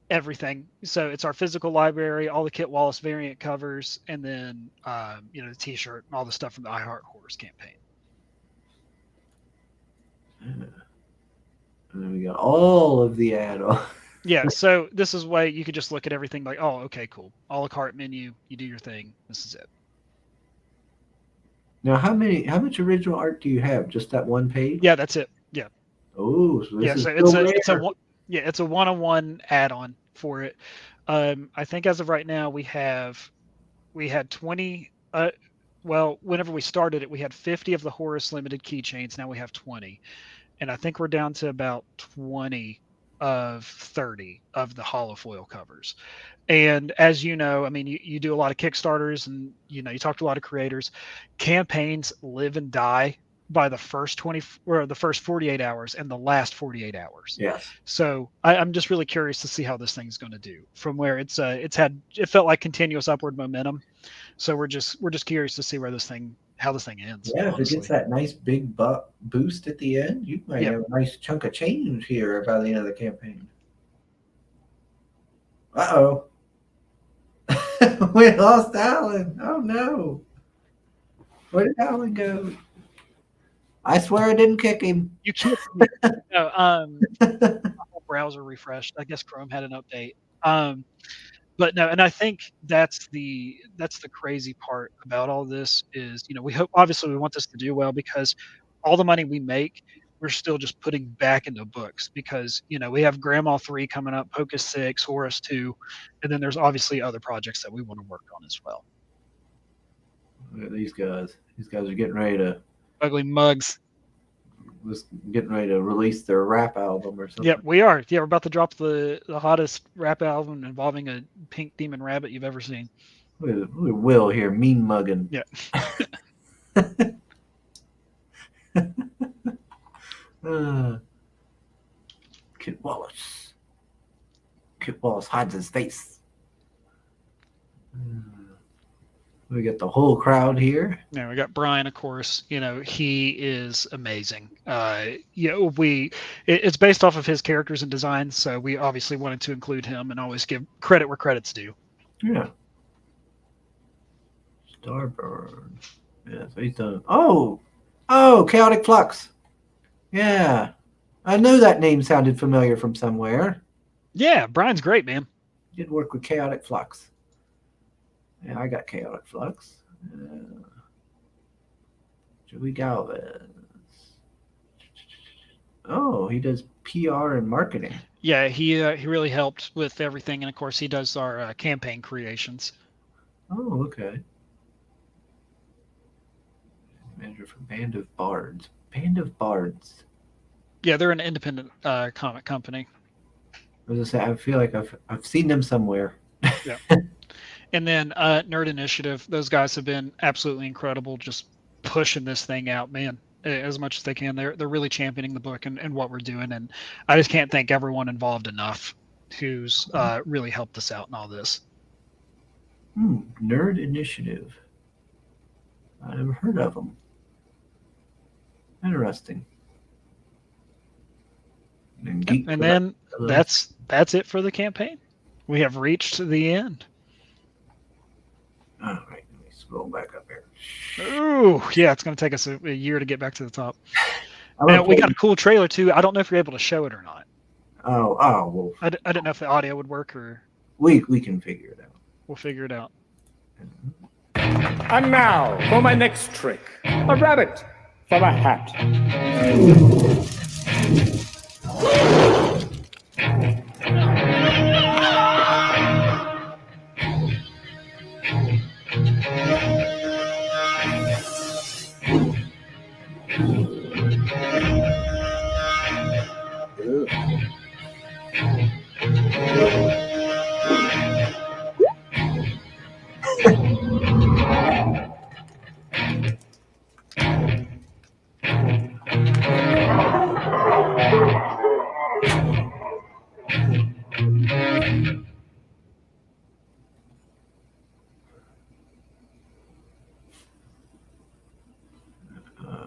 everything. So it's our physical library, all the Kit Wallace variant covers, and then the T-shirt and all the stuff from the I Heart Horrors campaign. And then we got all of the add-ons. Yeah, so this is why you could just look at everything like, oh, okay, cool. A la carte menu, you do your thing. This is it. Now, how much original art do you have? Just that one page? Yeah, that's it. Yeah. Oh, so it's a one-on-one add-on for it. I think as of right now we had 20. Whenever we started it, we had 50 of the Horus limited keychains. Now we have 20, and I think we're down to about 20 of 30 of the holofoil covers. And as you know, you do a lot of Kickstarters, and you talk to a lot of creators. Campaigns live and die by the first 20 or the first 48 hours and the last 48 hours. Yes. So I'm just really curious to see how this thing's going to do from where it felt like continuous upward momentum. So we're just curious to see how this thing ends. Yeah, honestly. If it gets that nice big boost at the end, you might have a nice chunk of change here by the end of the campaign. Uh-oh. We lost Alan. Oh no. Where did Alan go? I swear I didn't kick him. You kicked me. No, my whole browser refreshed. I guess Chrome had an update. But no, and I think that's the crazy part about all this is, we want this to do well, because all the money we make, we're still just putting back into books, because, we have Grandma 3 coming up, Pocus 6, Horus 2, and then there's obviously other projects that we want to work on as well. Look at these guys. These guys are getting ready to ugly mugs. Getting ready to release their rap album or something. Yeah, we are. Yeah, we're about to drop the hottest rap album involving a pink demon rabbit you've ever seen. We Will here, mean mugging. Yeah. Kit Wallace. Kit Wallace hides his face. We got the whole crowd here. Yeah, we got Brian, of course. He is amazing. It's based off of his characters and designs, so we obviously wanted to include him and always give credit where credit's due. Yeah. Starbird. Yeah, so he's done. Oh, Chaotic Flux. Yeah, I knew that name sounded familiar from somewhere. Yeah, Brian's great, man. Did work with Chaotic Flux. Yeah, I got Chaotic Flux. Joey Galvez. Oh, he does PR and marketing. Yeah, he really helped with everything, and of course he does our campaign creations. Oh, okay. Manager for Band of Bards. Band of Bards. Yeah, they're an independent comic company. I was gonna say, I feel like I've seen them somewhere. Yeah. And then Nerd Initiative, those guys have been absolutely incredible, just pushing this thing out, man, as much as they can. They're really championing the book and what we're doing, and I just can't thank everyone involved enough who's really helped us out in all this. Nerd Initiative. I never heard of them. Interesting. And then that's it for the campaign. We have reached the end. All right, let me scroll back up here. Ooh, yeah, it's going to take us a year to get back to the top. Now, we got a cool trailer too. I don't know if you're able to show it or not. Oh, well. I didn't know if the audio would work or. We can figure it out. We'll figure it out. And now for my next trick: a rabbit from a hat.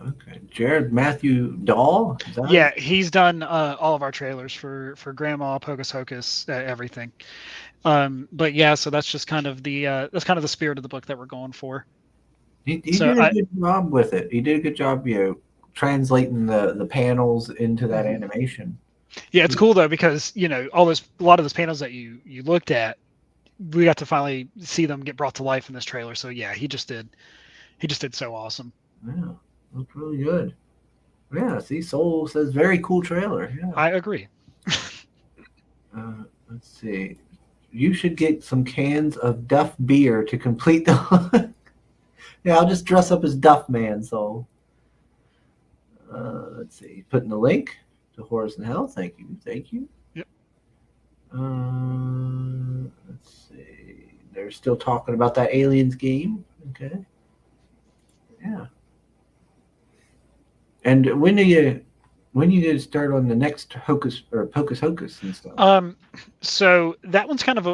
Okay, Jared Matthew Dahl. Yeah, he's done all of our trailers for Grandma, Pocus Hocus, everything. But yeah, so that's just kind of the spirit of the book that we're going for. He did a good job with it. He did a good job, translating the panels into that animation. Yeah, it's cool though because a lot of those panels that you looked at, we got to finally see them get brought to life in this trailer. So yeah, he just did so awesome. Yeah, looked really good. Yeah, see, Soul says very cool trailer. Yeah, I agree. Let's see. You should get some cans of Duff beer to complete the. Yeah, I'll just dress up as Duff Man. So, let's see. Putting the link to Horus and Hell. Thank you. Yep. Let's see. They're still talking about that Aliens game. Okay. Yeah. And when do you going to start on the next Pocus Hocus and stuff? So that one's kind of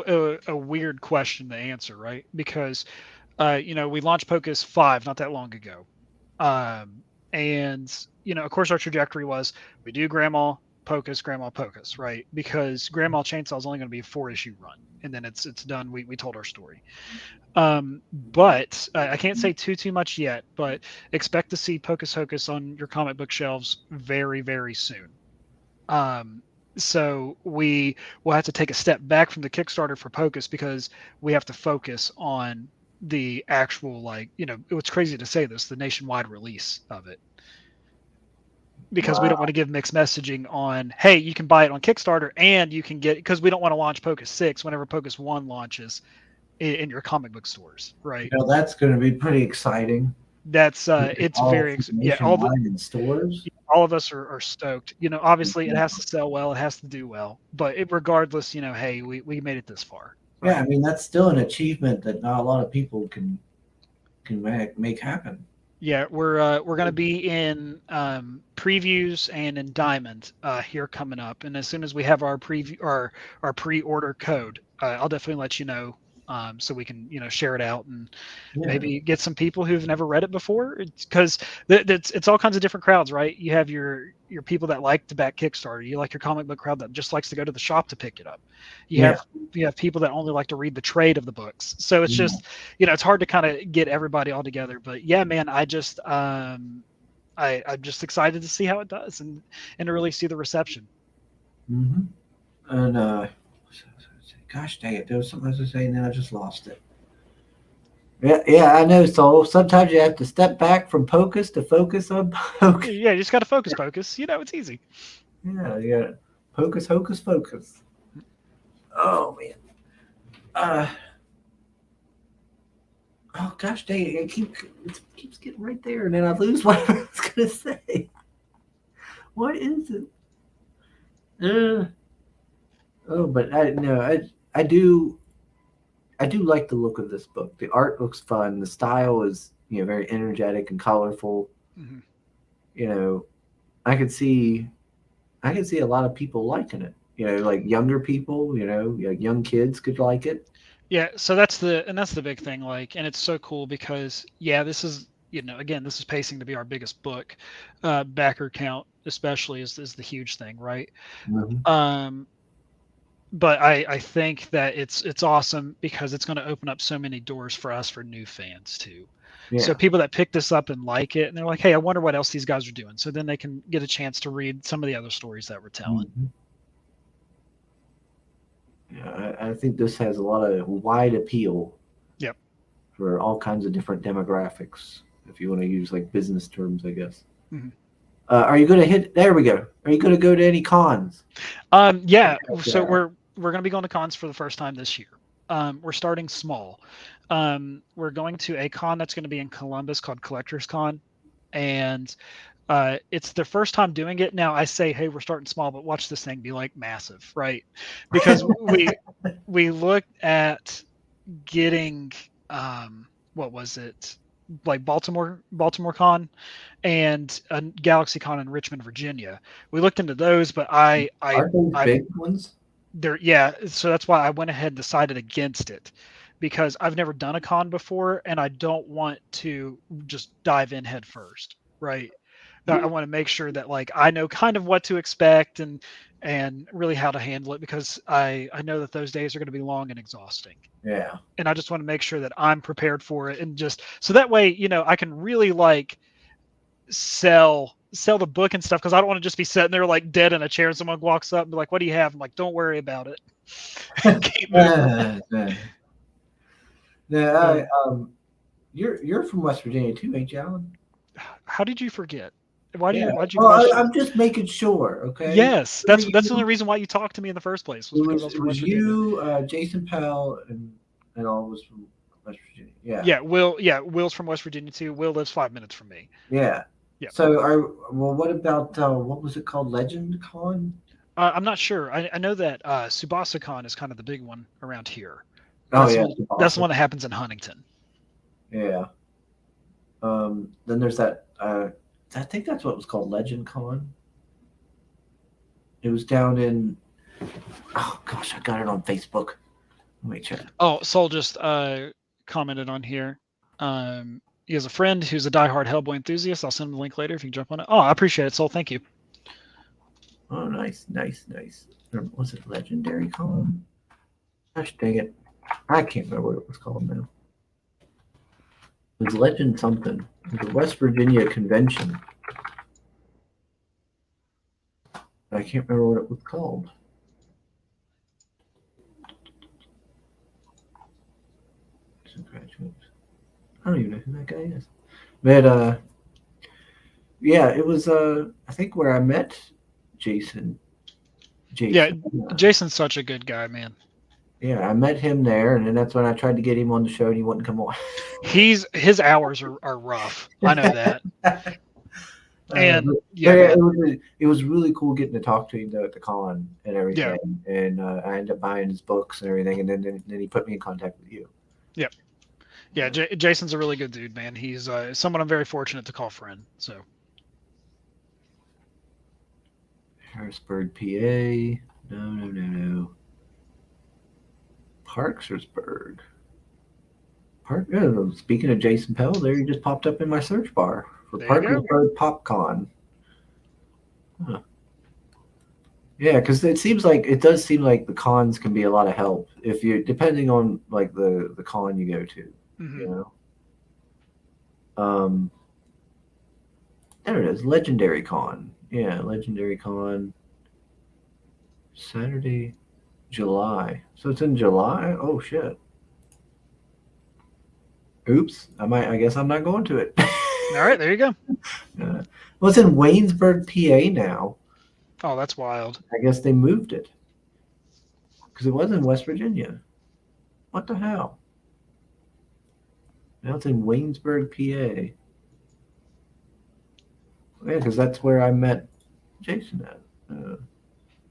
a weird question to answer, right? Because we launched Pocus 5 not that long ago. And of course our trajectory was we do Grandma Pocus, right? Because Grandma Chainsaw is only going to be a 4-issue run, and then it's done. We told our story. But I can't say too much yet, but expect to see Pocus Hocus on your comic book shelves very, very soon. So we will have to take a step back from the Kickstarter for Pocus because we have to focus on the actual, it's crazy to say this, the nationwide release of it. Because we don't want to give mixed messaging on, hey, you can buy it on Kickstarter and you can get, because we don't want to launch Pocus 6 whenever Pocus 1 launches in your comic book stores, right? That's going to be pretty exciting. That's it's very all in stores. All of us are stoked. Obviously it has to sell well, it has to do well, but regardless, hey, we made it this far. Yeah, I mean that's still an achievement that not a lot of people can make happen. Yeah, we're gonna be in previews and in Diamond here coming up, and as soon as we have our preview our pre-order code, I'll definitely let you know, so we can share it out and Yeah. maybe get some people who've never read it before. Because it's all kinds of different crowds, right? You have your people that like to back Kickstarter. You like your comic book crowd that just likes to go to the shop to pick it up. You Yeah. have people that only like to read the trade of the books. So it's just it's hard to kind of get everybody all together. But yeah, man, I'm just excited to see how it does and to really see the reception. Mm-hmm. And gosh dang it, there was something I was going to say and then I just lost it. Yeah, I know. So sometimes you have to step back from Pocus to focus on Pocus. Yeah, you just got to focus. It's easy. Yeah, you got Pocus, Hocus, Focus. Oh man. Oh gosh dang it! It keeps getting right there, and then I lose what I was going to say. What is it? But I do like the look of this book. The art looks fun. The style is very energetic and colorful. Mm-hmm. I could see a lot of people liking it. Like younger people. Like young kids could like it. Yeah, so that's the big thing. Like, and it's so cool because this is again, this is pacing to be our biggest book. Backer count especially is the huge thing, right? Mm-hmm. But I think that it's awesome because it's going to open up so many doors for us for new fans too. Yeah. So people that pick this up and like it, and they're like, hey, I wonder what else these guys are doing. So then they can get a chance to read some of the other stories that we're telling. Mm-hmm. Yeah, I think this has a lot of wide appeal. Yep. For all kinds of different demographics, if you want to use like business terms, I guess. Mm-hmm. Are you going to hit? There we go. Are you going to go to any cons? Yeah. So we're going to be going to cons for the first time this year. We're starting small. We're going to a con that's going to be in Columbus called Collectors Con, and it's their first time doing it. Now I say, hey, we're starting small, but watch this thing be like massive, right? Because we looked at getting what was it, like Baltimore Con and a Galaxy Con in Richmond, Virginia. We looked into those, but Are those big ones? So that's why I went ahead and decided against it, because I've never done a con before and I don't want to just dive in head first, right? I want to make sure that like I know kind of what to expect and really how to handle it, because I know that those days are going to be long and exhausting. Yeah. And I just want to make sure that I'm prepared for it, and just so that way, I can really like sell the book and stuff, because I don't want to just be sitting there like dead in a chair and someone walks up and be like, what do you have? I'm like, don't worry about it. Keep moving. You're from West Virginia too, ain't you, Alan? How did you forget? Why'd you I'm just making sure, okay? Yes, that's the only reason why you talked to me in the first place, was because I was from West Virginia. You, Jason Powell, and all was from West Virginia. Yeah. Will's from West Virginia too. Will lives 5 minutes from me. Yeah. Yeah. So, what about what was it called? Legend Con? I'm not sure. I know that Tsubasa Con is kind of the big one around here. That's that's the one that happens in Huntington. Yeah. Then there's that. I think that's what it was called, Legend Con. It was down in. Oh gosh, I got it on Facebook. Let me check. Oh, Sol just commented on here. He has a friend who's a diehard Hellboy enthusiast. I'll send him the link later if you can jump on it. Oh, I appreciate it, Sol. Thank you. Oh, nice. Was it Legendary Con? Gosh dang it. I can't remember what it was called now. It was Legend something. It was the West Virginia Convention. I can't remember what it was called. I don't even know who that guy is. But yeah, it was I think where I met Jason. Yeah, Jason's such a good guy, man. Yeah, I met him there, and then that's when I tried to get him on the show, and he wouldn't come on. His hours are rough. I know that. And it was really cool getting to talk to him though at the con and everything. Yeah. And I ended up buying his books and everything, and then he put me in contact with you. Yep. Yeah, Jason's a really good dude, man. He's someone I'm very fortunate to call friend. So. Harrisburg, PA. No. Parkersburg. Speaking of Jason Pell, there he just popped up in my search bar for Parkersburg PopCon. Huh. Yeah, because it does seem like the cons can be a lot of help if you depending on like the con you go to. Mm-hmm. You know. There it is, Legendary Con. Yeah, Legendary Con. Saturday, July. So it's in July. Oh shit. Oops. I guess I'm not going to it. All right, there you go. Well, it's in Waynesburg, PA now. Oh, that's wild. I guess they moved it because it was in West Virginia. What the hell? Now it's in Waynesburg, PA. Yeah, because that's where I met Jason at.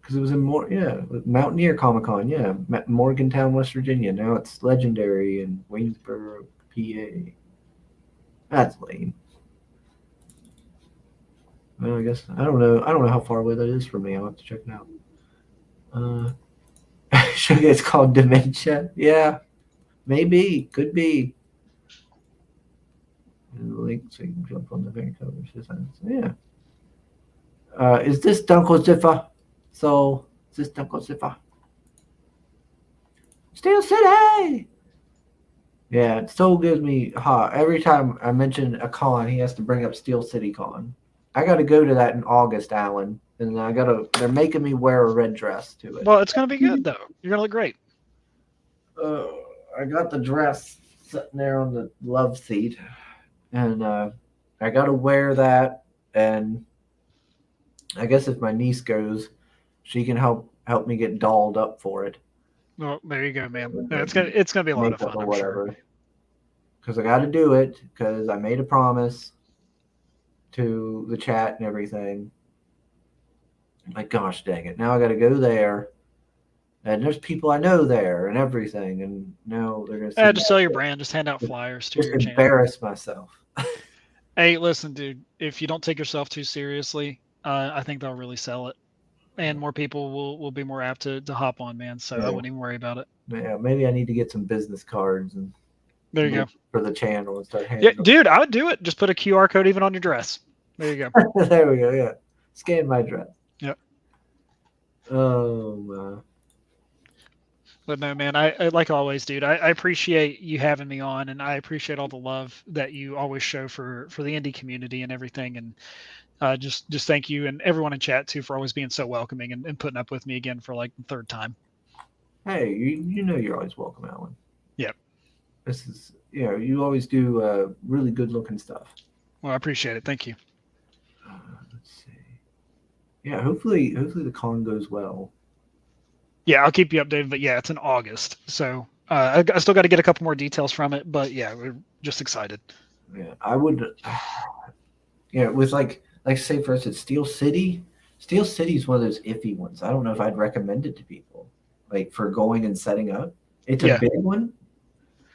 Because it was in Mountaineer Comic Con. Yeah, Morgantown, West Virginia. Now it's Legendary in Waynesburg, PA. That's lame. Well, I guess I don't know how far away that is from me. I'll have to check it out. It's called Dementia. Yeah, maybe, could be. Link so you can jump on the Vancouver. Yeah. Is this Dunkel Ziffer? So is this Dunkel Ziffer? Steel City. Yeah, it still gives me hot. Every time I mention a con, he has to bring up Steel City Con. I got to go to that in August, Alan, and they're making me wear a red dress to it. Well, it's gonna be good though. You're gonna look great. I got the dress sitting there on the love seat, and I got to wear that. And I guess if my niece goes, she can help me get dolled up for it. Well, there you go, man. It's gonna be a lot of fun, I'm sure. Because I got to do it because I made a promise to the chat and everything. Like, gosh dang it! Now I got to go there, and there's people I know there and everything, and now they're gonna just sell your brand, just hand out flyers to your channel. Embarrass myself. Hey, listen, dude. If you don't take yourself too seriously, I think they'll really sell it. And more people will be more apt to hop on, man. So I wouldn't even worry about it. Yeah, maybe I need to get some business cards and there you go for the channel and start handing. Yeah, dude, I would do it. Just put a QR code even on your dress. There you go. There we go. Yeah, scan my dress. Yep. Oh. But no, man, I like always, dude. I appreciate you having me on, and I appreciate all the love that you always show for the indie community and everything. And just thank you and everyone in chat too for always being so welcoming and putting up with me again for like the third time. Hey, you know you're always welcome, Alan. Yep. This is you always do really good looking stuff. Well, I appreciate it. Thank you. Let's see. Yeah, hopefully the con goes well. Yeah, I'll keep you updated. But yeah, it's in August, so I still got to get a couple more details from it. But yeah, we're just excited. Yeah, I would. With like say for instance, Steel City. Steel City is one of those iffy ones. I don't know if I'd recommend it to people, like for going and setting up. It's a big one,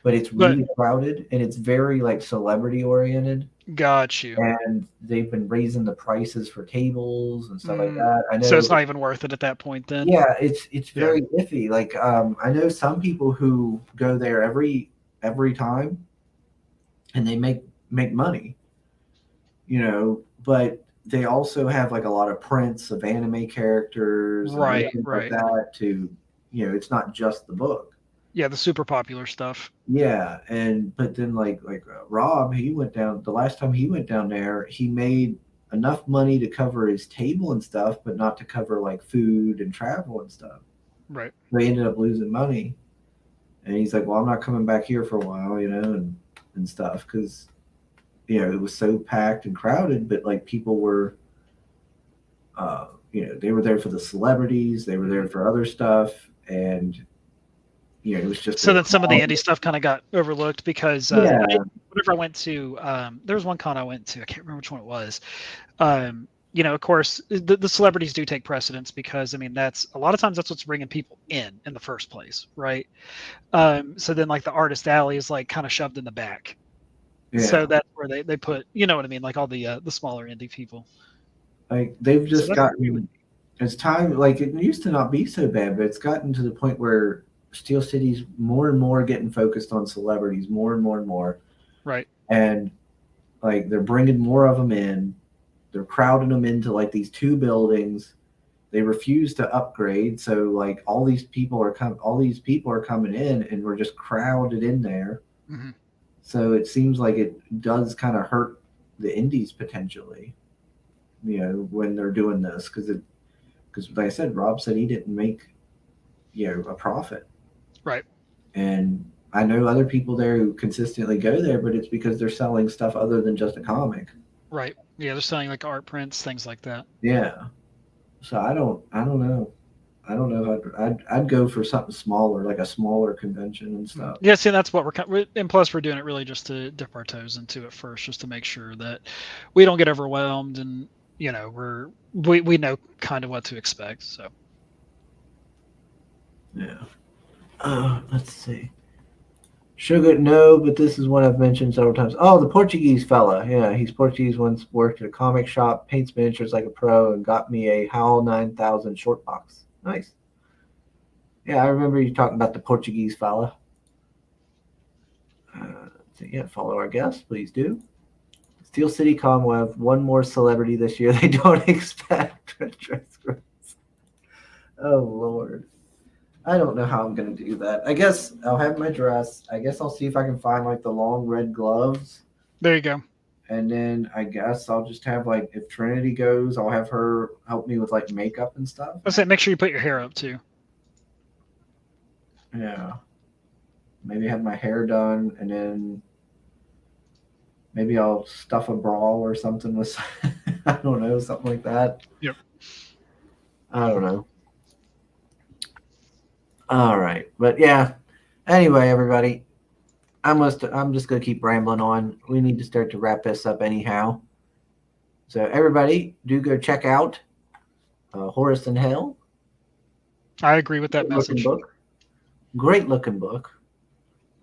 but it's really crowded and it's very like celebrity oriented. Got you. And they've been raising the prices for tables and stuff like that. I know. So it's not even worth it at that point then. Yeah, it's very iffy. Like I know some people who go there every time, and they make money. But they also have like a lot of prints of anime characters, right, like that. To it's not just the book. Yeah, the super popular stuff. Yeah, but then like Rob, he went down the last time he went down there. He made enough money to cover his table and stuff, but not to cover like food and travel and stuff. Right. They ended up losing money, and he's like, "Well, I'm not coming back here for a while, and stuff because." It was so packed and crowded, but like people were, they were there for the celebrities, they were there for other stuff, and it was just so that some of the indie stuff kind of got overlooked because whenever I went to, there was one con I went to. I can't remember which one it was. Of course, the celebrities do take precedence because, I mean, that's a lot of times that's what's bringing people in the first place, right? So then, like, the artist alley is like kind of shoved in the back. Yeah. So that's where they put, you know what I mean, like all the smaller indie people. Like they've just So gotten. It's time. Like it used to not be so bad, but it's gotten to the point where Steel City's more and more getting focused on celebrities, more and more and more. Right. And like they're bringing more of them in. They're crowding them into like these 2 buildings. They refuse to upgrade, so like all these people are coming in, and we're just crowded in there. Mm-hmm. So it seems like it does kind of hurt the indies potentially, when they're doing this because like I said, Rob said he didn't make a profit. Right. And I know other people there who consistently go there, but it's because they're selling stuff other than just a comic. Right. Yeah, they're selling like art prints, things like that. Yeah. So I don't know. I don't know if I'd go for something smaller, like a smaller convention and stuff. Yeah, see, that's what and plus we're doing it really just to dip our toes into it first, just to make sure that we don't get overwhelmed, and we know kind of what to expect. So yeah. Let's see. Sugar, no, but this is one I've mentioned several times. Oh, the Portuguese fella. Yeah, he's Portuguese, once worked at a comic shop, paints miniatures like a pro, and got me a HAL 9000 short box. Nice. Yeah, I remember you talking about the Portuguese fella. So yeah, follow our guest, please do. Steel City Con will have one more celebrity this year they don't expect. Oh, Lord. I don't know how I'm going to do that. I guess I'll have my dress. I guess I'll see if I can find like the long red gloves. there you go. And then I guess I'll just have like, if Trinity goes, I'll have her help me with like makeup and stuff. I say make sure you put your hair up too. Yeah. Maybe have my hair done, and then maybe I'll stuff a bra or something with, I don't know, something like that. Yep. I don't know. All right. But yeah. Anyway, everybody, I'm just going to keep rambling on. We need to start to wrap this up anyhow. So everybody, do go check out Horus in Hell. I agree with that message. Book. Great looking book.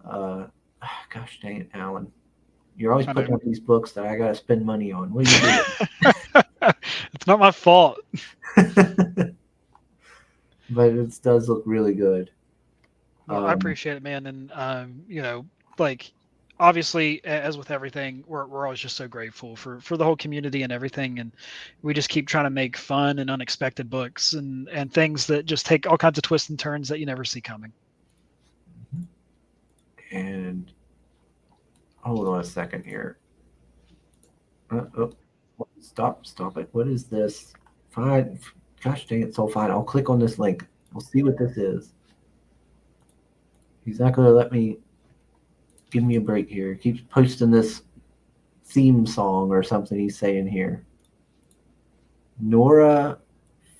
Gosh dang it, Alan. You're always putting up these books that I got to spend money on. What are you doing? It's not my fault. But it does look really good. Well, I appreciate it, man. And, like, obviously, as with everything, we're always just so grateful for the whole community and everything. And we just keep trying to make fun and unexpected books and things that just take all kinds of twists and turns that you never see coming. And hold on a second here. Stop it. What is this? Fine. Gosh dang it, so fine. I'll click on this link. We'll see what this is. He's not going to let me give me a break here. He keeps posting this theme song or something he's saying here. Nora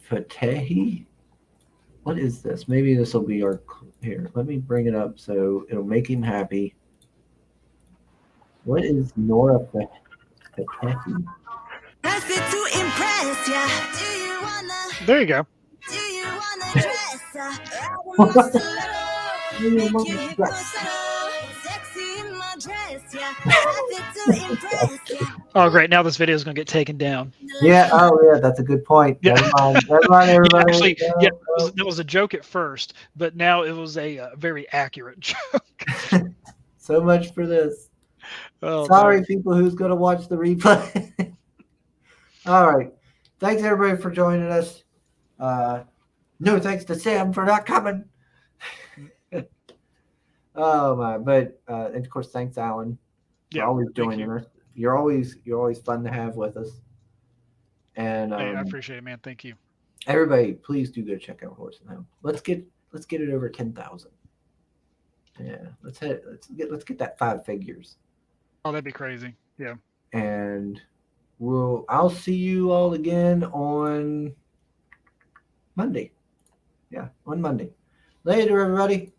Fatehi? What is this? Maybe this will be our... Here, let me bring it up so it'll make him happy. What is Nora Fatehi? There you go. Oh, great. Now this video is going to get taken down. Yeah. Oh, yeah. That's a good point. Yeah. Never mind, everybody. Actually, that was a joke at first, but now it was a very accurate joke. So much for this. Oh, sorry, man. people who's going to watch the replay. All right. Thanks, everybody, for joining us. No thanks to Sam for not coming. Oh, my. But, and of course, thanks, Alan. Yeah, for always joining us. You're always fun to have with us. And hey, I appreciate it, man. Thank you. Everybody, please do go check out Horse and Hell. Let's get it over 10,000. Yeah, let's get that 5 figures. Oh, that'd be crazy. Yeah. And I'll see you all again on Monday. Yeah, on Monday. Later, everybody.